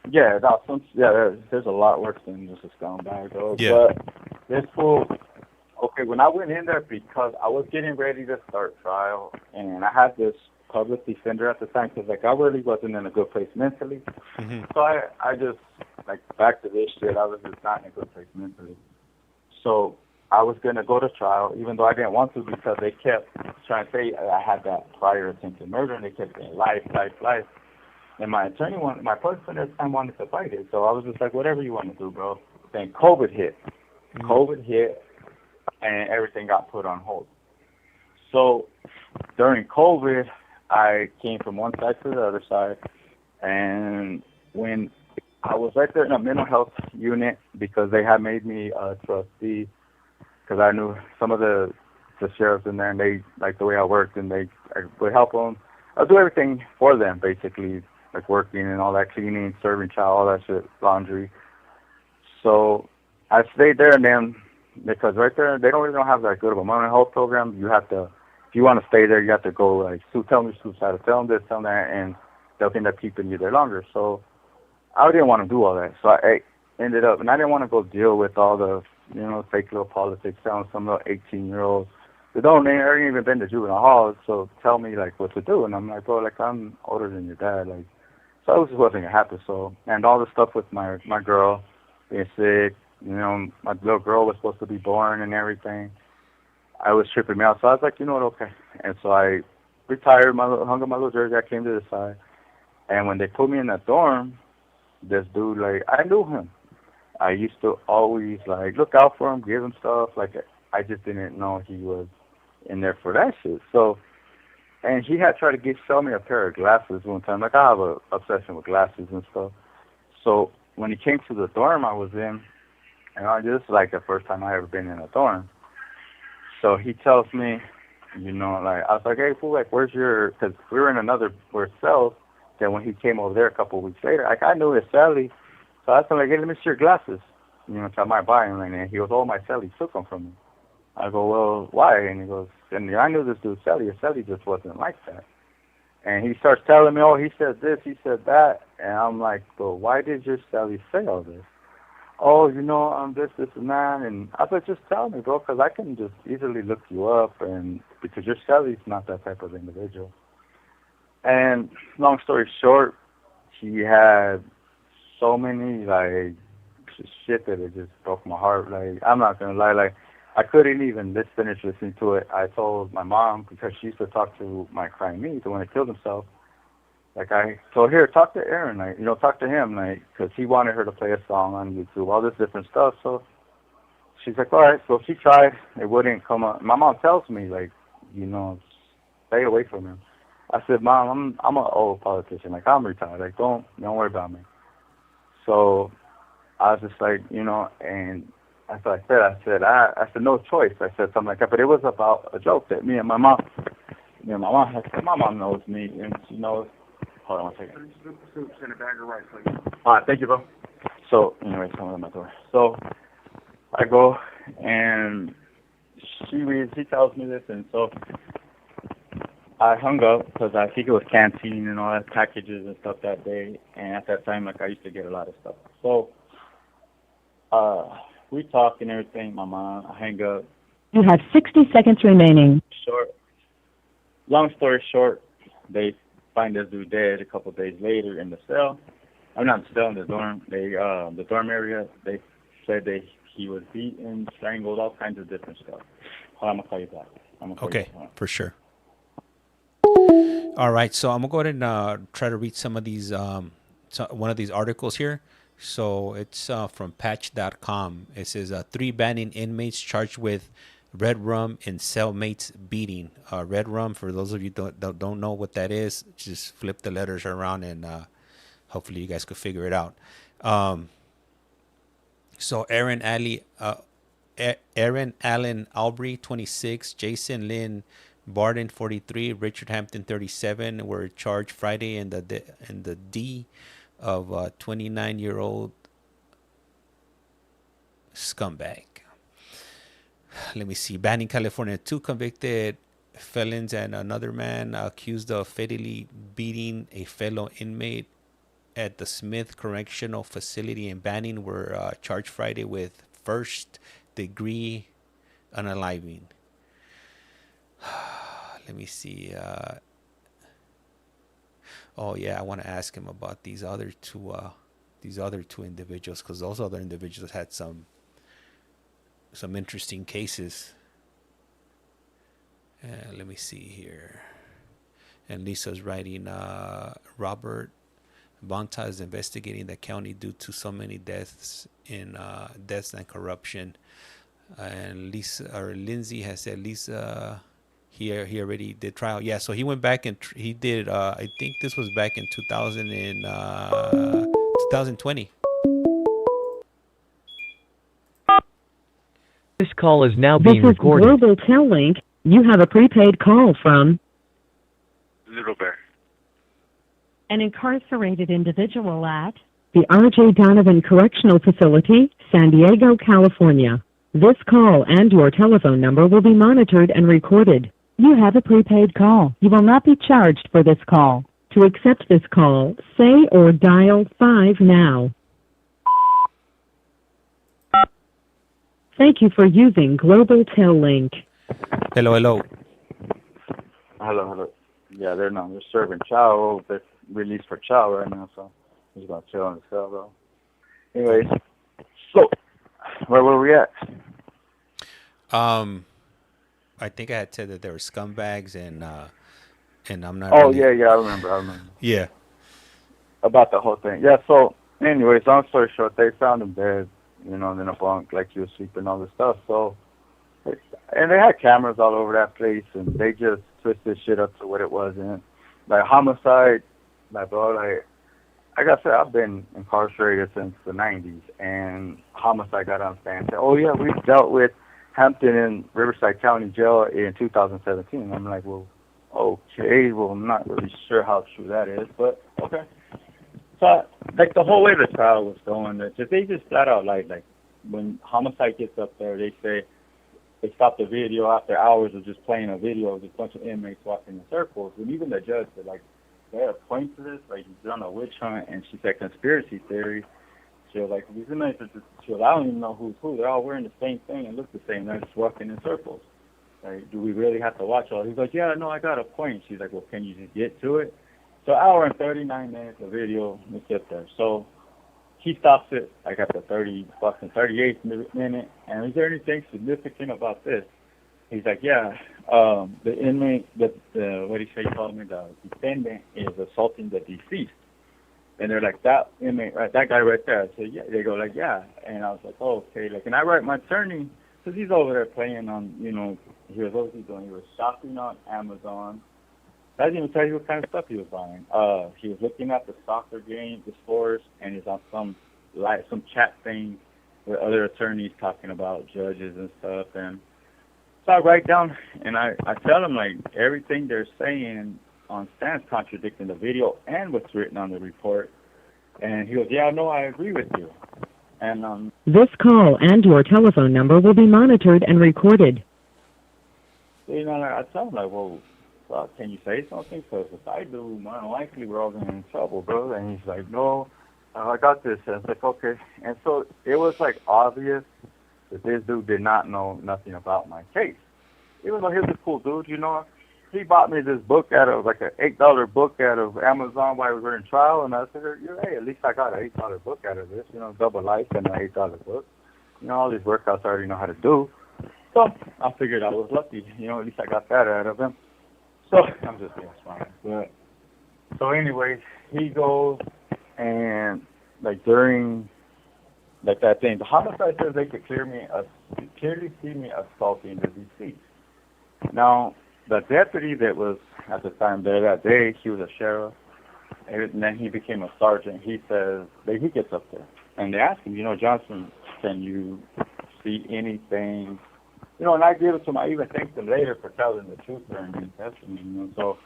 Yeah, there's a lot worse than just a scumbag, though. Yeah. But this fool, okay, when I went in there, because I was getting ready to start trial, and I had this public defender at the time, because, like, I really wasn't in a good place mentally. Mhm. So I just, like, back to this shit, I was just not in a good place mentally. So I was going to go to trial, even though I didn't want to, because they kept trying to say I had that prior attempted murder, and they kept saying life, life, life. And my attorney, my person at the time wanted to fight it. So I was just like, whatever you want to do, bro. Then COVID hit. Mhm. COVID hit, and everything got put on hold. So during COVID, I came from one side to the other side. And when I was right there in a mental health unit, because they had made me a trustee, because I knew some of the sheriffs in there, and they liked the way I worked, and I would help them. I'd do everything for them, basically, like working and all that, cleaning, serving child, all that shit, laundry. So I stayed there, and then, because right there, they don't really don't have that good of a mental health program. You have to, if you want to stay there, you have to go, like, tell them suicide, tell them this, tell them that, and they'll end up keeping you there longer. So I didn't want to do all that. So I ended up, and I didn't want to go deal with all the, fake little politics, telling some little 18-year-olds, they ain't even been to juvenile hall, so tell me, like, what to do. And I'm like, bro, like, I'm older than your dad, like, so it just wasn't going to happen. So, and all the stuff with my girl being sick, my little girl was supposed to be born and everything. I was tripping me out. So I was like, you know what, okay. And so I retired, hung up my little jersey, I came to the side. And when they put me in that dorm, this dude, like, I knew him. I used to always, like, look out for him, give him stuff. Like, I just didn't know he was in there for that shit. So, and he had tried to sell me a pair of glasses one time. Like, I have a obsession with glasses and stuff. So when he came to the dorm I was in, and this is like the first time I ever been in a dorm. So he tells me, like, I was like, hey, fool, like, where's your, because we were in another, where cells. Then when he came over there a couple of weeks later, like, I knew his celly. So I asked him, like, hey, let me see your glasses. So I might buy him. And he goes, oh, my celly took them from me. I go, well, why? And he goes, and I knew this dude's celly. His celly just wasn't like that. And he starts telling me, oh, he said this, he said that. And I'm like, well, why did your celly say all this? Oh, I'm this, and that. And I was like, just tell me, bro, because I can just easily look you up, and because your celly's not that type of individual. And long story short, he had so many, like, shit that it just broke my heart. Like, I'm not going to lie, like, I couldn't even finish listening to it. I told my mom, because she used to talk to my crying me, the one that killed himself. Like, I told her, talk to Aaron, like, talk to him, like, because he wanted her to play a song on YouTube, all this different stuff. So she's like, all right. So she tried. It wouldn't come up. My mom tells me, like, stay away from him. I said, Mom, I'm an old politician. Like, I'm retired. Like, don't worry about me. So I was just like, and that's what I said. I said, no choice. I said something like that. But it was about a joke that me and my mom had said. My mom knows me, and she knows. Hold on one second. Soups in a bag of rice, please. All right, thank you, bro. So, anyway, someone at my door. So I go, and she tells me this, and so I hung up because I think it was canteen and all that, packages and stuff that day. And at that time, like, I used to get a lot of stuff. So we talk and everything. My mom, I hang up. You have 60 seconds remaining. Long story short, they find this dude dead a couple of days later in the cell. I'm not still in the dorm. The dorm area, they said he was beaten, strangled, all kinds of different stuff. I'm going to call you back. Okay, for sure. All right, so I'm gonna go ahead and try to read some of these, one of these articles here. So it's from patch.com. It says 3 banning inmates charged with red rum in cellmates beating. Red rum, for those of you don't know what that is, just flip the letters around and hopefully you guys could figure it out. So Aaron Allen Aubrey, 26, Jason Lynn Barden, 43, Richard Hampton, 37, were charged Friday in the D of 29-year-old scumbag. Let me see. Banning California, 2 convicted felons and another man accused of fatally beating a fellow inmate at the Smith Correctional Facility in Banning were charged Friday with first-degree unaliving. Let me see. Oh yeah, I want to ask him about these other two individuals, because those other individuals had some interesting cases. Let me see here. And Lisa's writing, Robert Bonta is investigating the county due to so many deaths and corruption. And Lindsay has said Lisa he already did trial. Yeah, so he went back and he did. I think this was back in 2020. This call is now This being is recorded. Global Tel Link. You have a prepaid call from Little Bear. an incarcerated individual at the R.J. Donovan Correctional Facility, San Diego, California. This call and your telephone number will be monitored and recorded. You have a prepaid call. You will not be charged for this call. To accept this call, say or dial 5 now. Thank you for using Global Tel Link. Hello. Hello. Yeah, they're serving chow. They're released for chow right now, so I'm just gonna chill in the cell though. Anyways, so where were we at? I think I had said that there were scumbags and I'm not. Oh really... yeah, I remember. Yeah. About the whole thing. Yeah. So, anyways, long story short, they found him dead. In a bunk, like he was sleeping, all this stuff. So, and they had cameras all over that place, and they just twisted shit up to what it wasn't. Like homicide, like bro, like I said, I've been incarcerated since the '90s, and homicide got on stand. Said, oh yeah, we dealt with Hampton in Riverside County Jail in 2017. I'm like, well, okay, well, I'm not really sure how true that is, but okay. So, like, the whole way the trial was going, they just flat out, like, when homicide gets up there, they say they stop the video after hours of just playing a video of just a bunch of inmates walking in circles. And even the judge said, like, they had a point to this, like, he's on a witch hunt, and she said conspiracy theory. She was like, these inmates are just, she was, I don't even know who's who. They're all wearing the same thing and look the same. They're just walking in circles. Like, do we really have to watch all? He's like, yeah, no, I got a point. She's like, well, can you just get to it? So hour and 39 minutes of video, we get there. So he stops it like at the 38th minute. And is there anything significant about this? He's like, yeah, the inmate, what do you say, called me, the defendant is assaulting the deceased. And they're like, that inmate, right, that guy right there. I said, yeah. They go like, yeah. And I was like, oh, okay. Like, and I write my attorney, because he's over there playing on, he was, what was he doing? He was shopping on Amazon. I didn't even tell you what kind of stuff he was buying. He was looking at the soccer game, the scores, and he's on some chat thing with other attorneys talking about judges and stuff. And so I write down, and I tell him, like, everything they're saying on stand's contradicting the video and what's written on the report. And he goes, yeah, no, I agree with you. And this call and your telephone number will be monitored and recorded. I tell him, like, well, can you say something? Because if I do, more than likely we're all going to be in trouble, bro. And he's like, no, I got this. And it's like, okay. And so it was, like, obvious that this dude did not know nothing about my case. Even though he was a cool dude, he bought me this book out of, like, an $8 book out of Amazon while we were in trial. And I said, hey, at least I got an $8 book out of this, double life and an $8 book. All these workouts I already know how to do. So I figured I was lucky, at least I got that out of him. So I'm just being smart. But so anyways, he goes and like during like that thing, the homicide says they could clearly see me assaulting the deceased. Now, the deputy that was at the time there that day, he was a sheriff, and then he became a sergeant. He says, he gets up there, and they ask him, Johnson, can you see anything? And I give it to him. I even thanked him later for telling the truth during the testimony, so,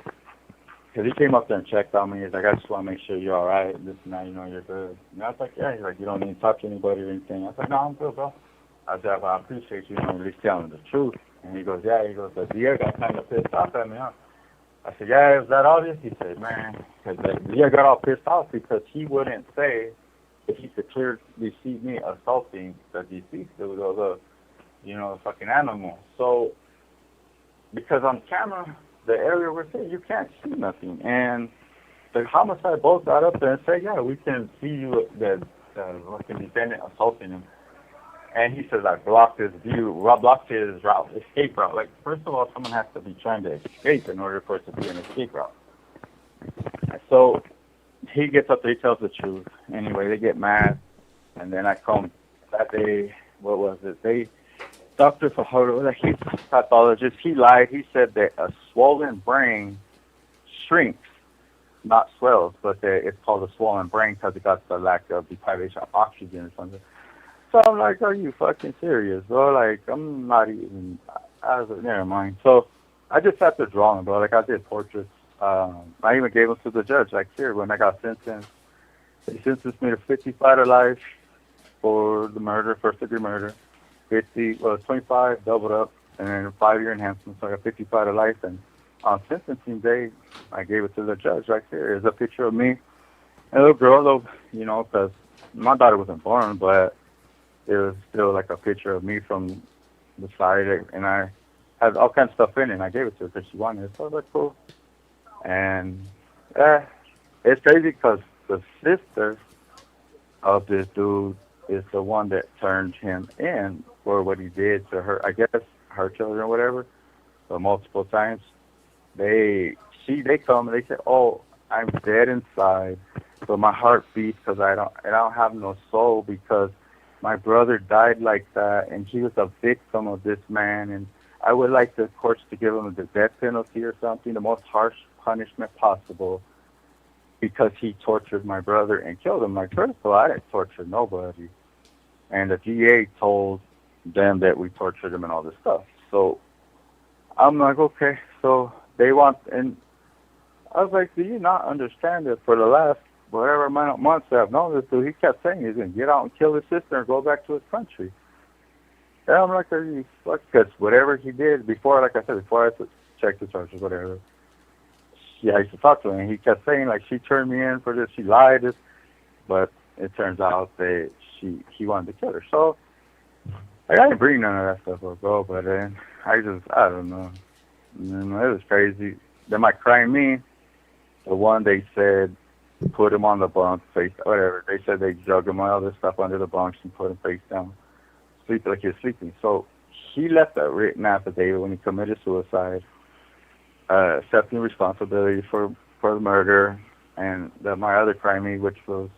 because he came up there and checked on me. He's like, I just want to make sure you're all right, this and that, you're good. And I was like, yeah. He's like, you don't need to talk to anybody or anything. I was like, no, I'm good, bro. I said, well, I appreciate you, at least telling the truth. And he goes, yeah. He goes, the DA got kind of pissed off at me, huh? I said, yeah, is that obvious? He said, man, because the DA got all pissed off because he wouldn't say if he could clearly see me assaulting the deceased dude or the fucking animal. So, because on camera, the area we're seeing, you can't see nothing. And the homicide both got up there and said, yeah, we can see you, the fucking defendant assaulting him. And he says, I blocked his view, I blocked his escape route. Like, first of all, someone has to be trying to escape in order for it to be an escape route. So he gets up there, he tells the truth. Anyway, they get mad. And then I come that day, what was it? Dr. Fajardo, he's a pathologist, he lied. He said that a swollen brain shrinks, not swells, but it's called a swollen brain because it got the lack of deprivation of oxygen or something. So I'm like, are you fucking serious, bro? Like, I'm not even, I was like, never mind. So I just sat there drawing, bro. Like, I did portraits. I even gave them to the judge. Like, here, when I got sentenced, they sentenced me to 55 to life for the murder, first-degree murder. 25, doubled up, and then a 5-year enhancement. So I got 55 to life. And on sentencing day, I gave it to the judge. Right here is a picture of me and a little girl, because my daughter wasn't born, but it was still like a picture of me from the side, and I had all kinds of stuff in it, and I gave it to her because she wanted it. So I was like, cool. And it's crazy because the sister of this dude is the one that turned him in for what he did to her, I guess, her children or whatever, so multiple times. They come and they say, oh, I'm dead inside, but my heart beats because I don't have no soul because my brother died like that, and he was a victim of this man, and I would like the courts to give him the death penalty or something, the most harsh punishment possible, because he tortured my brother and killed him. Like, first of all, I didn't torture nobody. And the DA told them that we tortured him and all this stuff. So I'm like, okay, so they want, and I was like, do you not understand that for the last whatever amount of months I've known this dude, he kept saying he's going to get out and kill his sister and go back to his country. And I'm like, are you fuck? Because whatever he did before, like I said, before I checked the charges, whatever, I used to talk to him, and he kept saying, like, she turned me in for this, she lied, this, but it turns out that he wanted to kill her. So, like, I didn't bring none of that stuff up, bro, but then I don't know. And it was crazy. Then my crime me, the one they said, put him on the bunk, face, whatever. They said they drug him all this stuff under the bunks and put him face down, sleep like he was sleeping. So he left a written affidavit when he committed suicide, accepting responsibility for the murder, and my other crime, which was,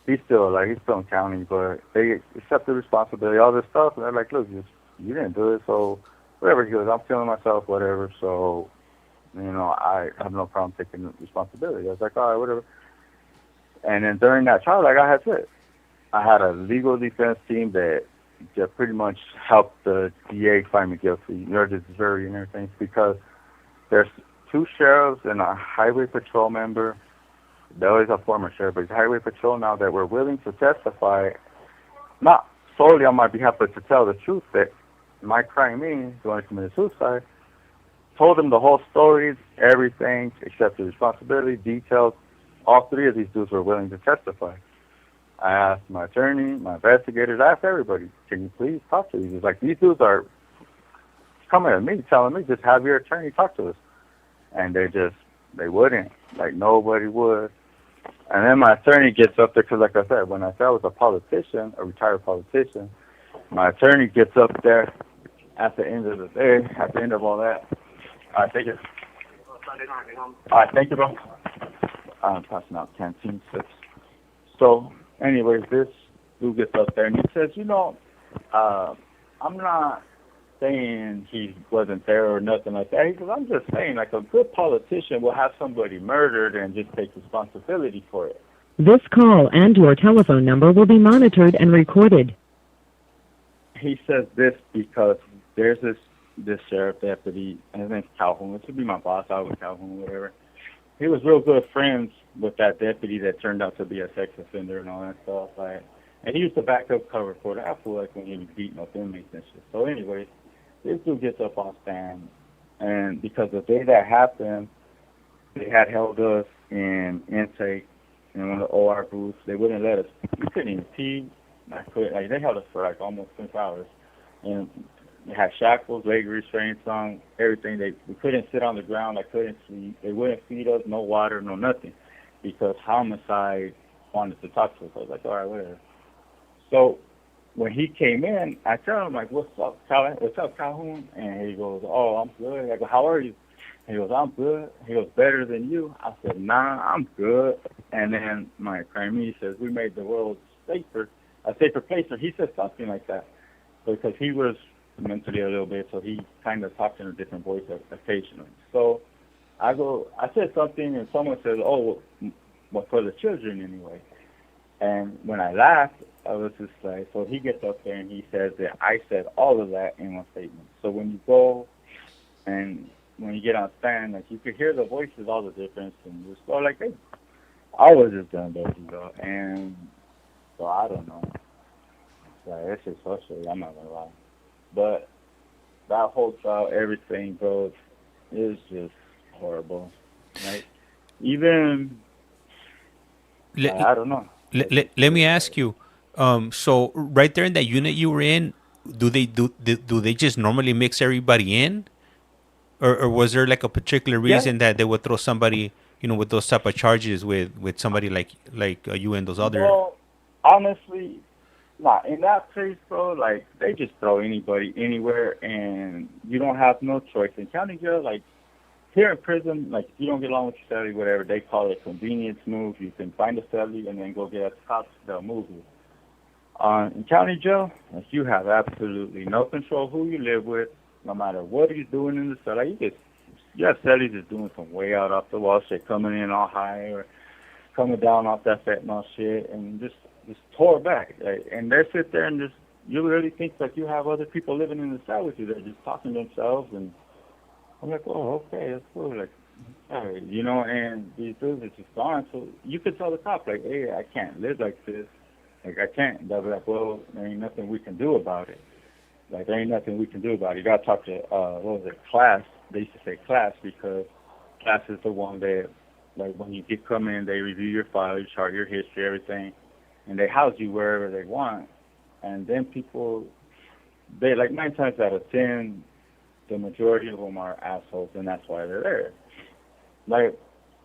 he's still in county, but they accepted responsibility, all this stuff, and they're like, look, you didn't do it, so whatever. He goes, I'm killing myself, whatever, so, I have no problem taking responsibility. I was like, all right, whatever. And then during that trial, like I had said, I had a legal defense team that pretty much helped the DA find me guilty, this jury and everything, because there's 2 sheriffs and a highway patrol member. There was a former sheriff, but he's highway patrol now, that were willing to testify, not solely on my behalf, but to tell the truth that my crime, the one who committed suicide, told them the whole story, everything, accepted responsibility, details. All 3 of these dudes were willing to testify. I asked my attorney, my investigators, I asked everybody, can you please talk to these? It's like, these dudes are coming at me, telling me, just have your attorney talk to us. And they wouldn't. Like, nobody would. And then my attorney gets up there, because like I said, when I said I was a politician, a retired politician, my attorney gets up there at the end of the day, at the end of all that. All right, thank you. All right, thank you, bro. I'm passing out canteen slips. So, anyways, this dude gets up there and he says, I'm not saying he wasn't there or nothing like that. He goes, I'm just saying, like, a good politician will have somebody murdered and just take responsibility for it. This call and your telephone number will be monitored and recorded. He says this because there's this sheriff deputy, and his name's Calhoun. This would be my boss, Alvin Calhoun, whatever. He was real good friends with that deputy that turned out to be a sex offender and all that stuff. Like, and he used to back up cover for that fool, like when he was beating up inmates and shit. So anyways, this dude gets up on stand, and because the day that happened, they had held us in intake in one of the OR booths. They wouldn't let us. We couldn't even pee. They held us for like almost 6 hours, and they had shackles, leg restraints on, everything. We couldn't sit on the ground. I couldn't sleep. They wouldn't feed us, no water, no nothing, because homicide wanted to talk to us. I was like, all right, whatever. So when he came in, I tell him, like, what's up, Calhoun? And he goes, oh, I'm good. I go, how are you? He goes, I'm good. He goes, better than you? I said, nah, I'm good. And then my crime says, we made the world a safer place. And he said something like that because he was mentally a little bit, so he kind of talked in a different voice occasionally. So I said something, and someone said, oh, well, for the children anyway. And when I laughed, I was just like, so he gets up there and he says that I said all of that in one statement. So when you go and when you get on stand, like, you could hear the voices, all the difference, and just go like, hey, I was just done, though. And so I don't know. Like, it's just frustrating, I'm not going to lie. But that whole trial, everything, bro, is just horrible. Like, even, I don't know. Let me ask you. So right there in that unit you were in, do they just normally mix everybody in, or was there like a particular reason that they would throw somebody, with those type of charges with somebody like you and those other? Well, honestly, not in that place, bro. Like, they just throw anybody anywhere, and you don't have no choice. In county jail, like, here in prison, like, if you don't get along with your cellie, whatever, they call it a convenience move. You can find a cellie and then go get at the cops. They'll move you. In county jail, like, you have absolutely no control who you live with, no matter what he's doing in the cell. Like, you have cellies that's doing some way out off the wall shit, coming in all high or coming down off that fentanyl shit, and just tore back. Like, and they sit there and just, you really think that you have other people living in the cell with you. They're just talking to themselves, and I'm like, oh, okay, that's cool. Like, all right, and these dudes are just gone. So you could tell the cop, like, hey, I can't live like this. Like, I can't. They'll be like, well, there ain't nothing we can do about it. Like, there ain't nothing we can do about it. You got to talk to, class. They used to say class because class is the one that, like, when you come in, they review your file, you chart your history, everything, and they house you wherever they want. And then people, they, like, 9 times out of 10, the majority of them are assholes, and that's why they're there. Like,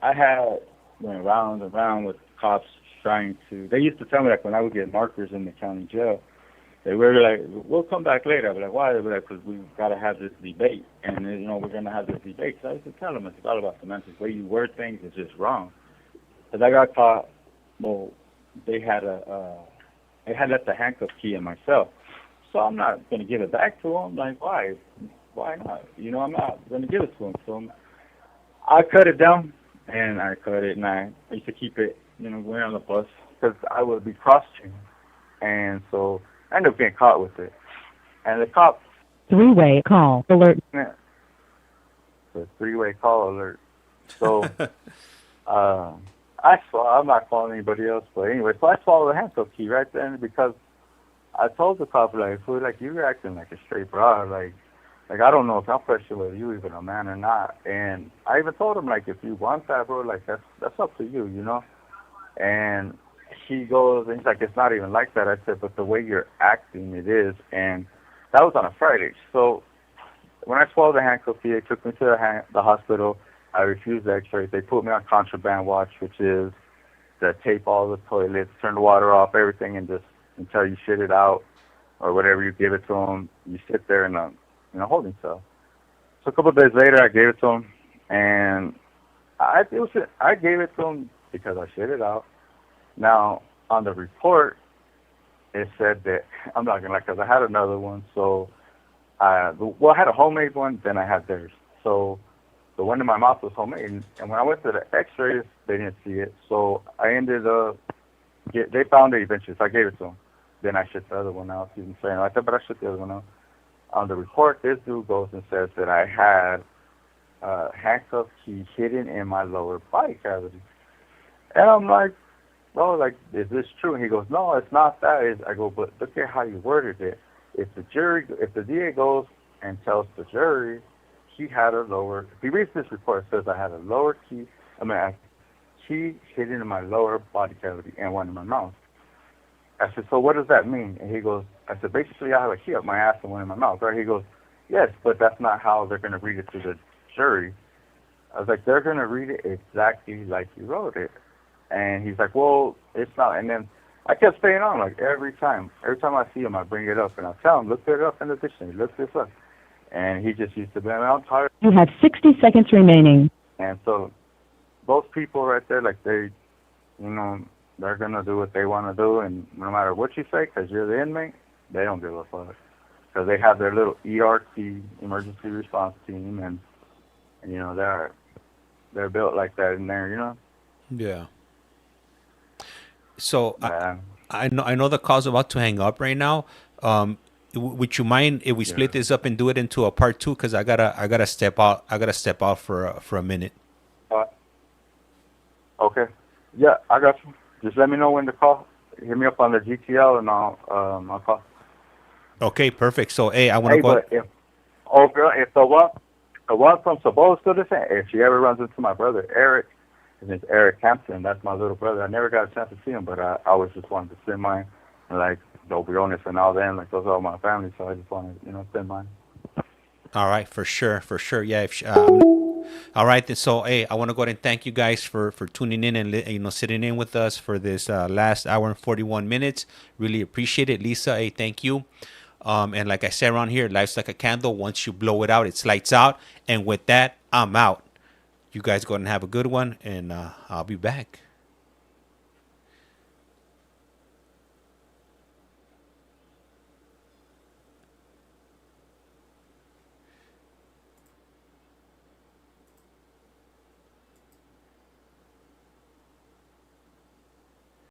I went round and round with cops they used to tell me, like, when I would get markers in the county jail, they were like, we'll come back later. I'd be like, why? They'd be like, because we've got to have this debate. And, we're going to have this debate. So I used to tell them, it's all about semantics. The way you word things is just wrong. Because I got caught, they had left the handcuff key in my cell. So I'm not going to give it back to them. Like, why? Why not? I'm not going to give it to them. So I cut it down, and I cut it, and I used to keep it, going on the bus, because I would be cross-trained. And so I ended up getting caught with it. And the cop... Three-way call alert. Yeah. So three-way call alert. So I'm not calling anybody else, but anyway, so I swallowed the handcuff key right then because I told the cop, like, fool, like, you're acting like a straight broad, like, I don't know if I'm questioning whether you even a man or not. And I even told him, like, if you want that, bro, like, that's up to you, And he goes, and he's like, it's not even like that. I said, but the way you're acting, it is. And that was on a Friday. So when I swallowed the handcuff key, they took me to the hospital. I refused the x-rays. They put me on contraband watch, which is to tape all the toilets, turn the water off, everything, and just until you shit it out or whatever you give it to them, you sit there in a holding cell. So a couple of days later, I gave it to him, and I gave it to him because I shit it out. Now, on the report, it said that I'm not gonna lie, because I had another one. So, I had a homemade one, then I had theirs. So, the one in my mouth was homemade, and when I went to the X-rays, they didn't see it. So I ended up they found it eventually. So I gave it to them. Then I shipped the other one out. He didn't say anything like that, but I shipped the other one out. On the report, this dude goes and says that I had handcuff key hidden in my lower body cavity. And I'm like, bro, like, is this true? And he goes, no, it's not that. I go, but look at how you worded it. If the DA goes and tells the jury he had a lower, if he reads this report, it says I had a lower key, a key hidden in my lower body cavity and one in my mouth. I said, so what does that mean? And he goes, I said, basically I have a key up my ass and one in my mouth. Right? He goes, yes, but that's not how they're going to read it to the jury. I was like, they're going to read it exactly like you wrote it. And he's like, well, it's not. And then I kept staying on, like, every time I see him, I bring it up. And I tell him, look it up in the dictionary, look this up. And he just used to be, I'm tired. You have 60 seconds remaining. And so those people right there, like, they, they're going to do what they want to do. And no matter what you say, because you're the inmate, they don't give a fuck. Because they have their little ERT, emergency response team, and they're built like that in there, Yeah. So I know the call's about to hang up right now. Would you mind if we split this up and do it into a part 2? Because I gotta step out. I gotta step out for a minute. Okay. Yeah, I got you. Just let me know when to call. Hit me up on the GTL and I'll call. Okay, perfect. So hey, I want to go. But if the one from Sabo's still the same, if she ever runs into my brother Eric, his name's Eric Hampton. That's my little brother. I never got a chance to see him, but I always just wanted to send mine. And like the Briones and all them, like those are all my family. So I just wanted to, send mine. All right, for sure. Yeah. All right. Then, so hey, I want to go ahead and thank you guys for tuning in and sitting in with us for this last hour and 41 minutes. Really appreciate it, Lisa. Hey, thank you. And like I said around here, life's like a candle. Once you blow it out, it's lights out. And with that, I'm out. You guys go ahead and have a good one, and I'll be back.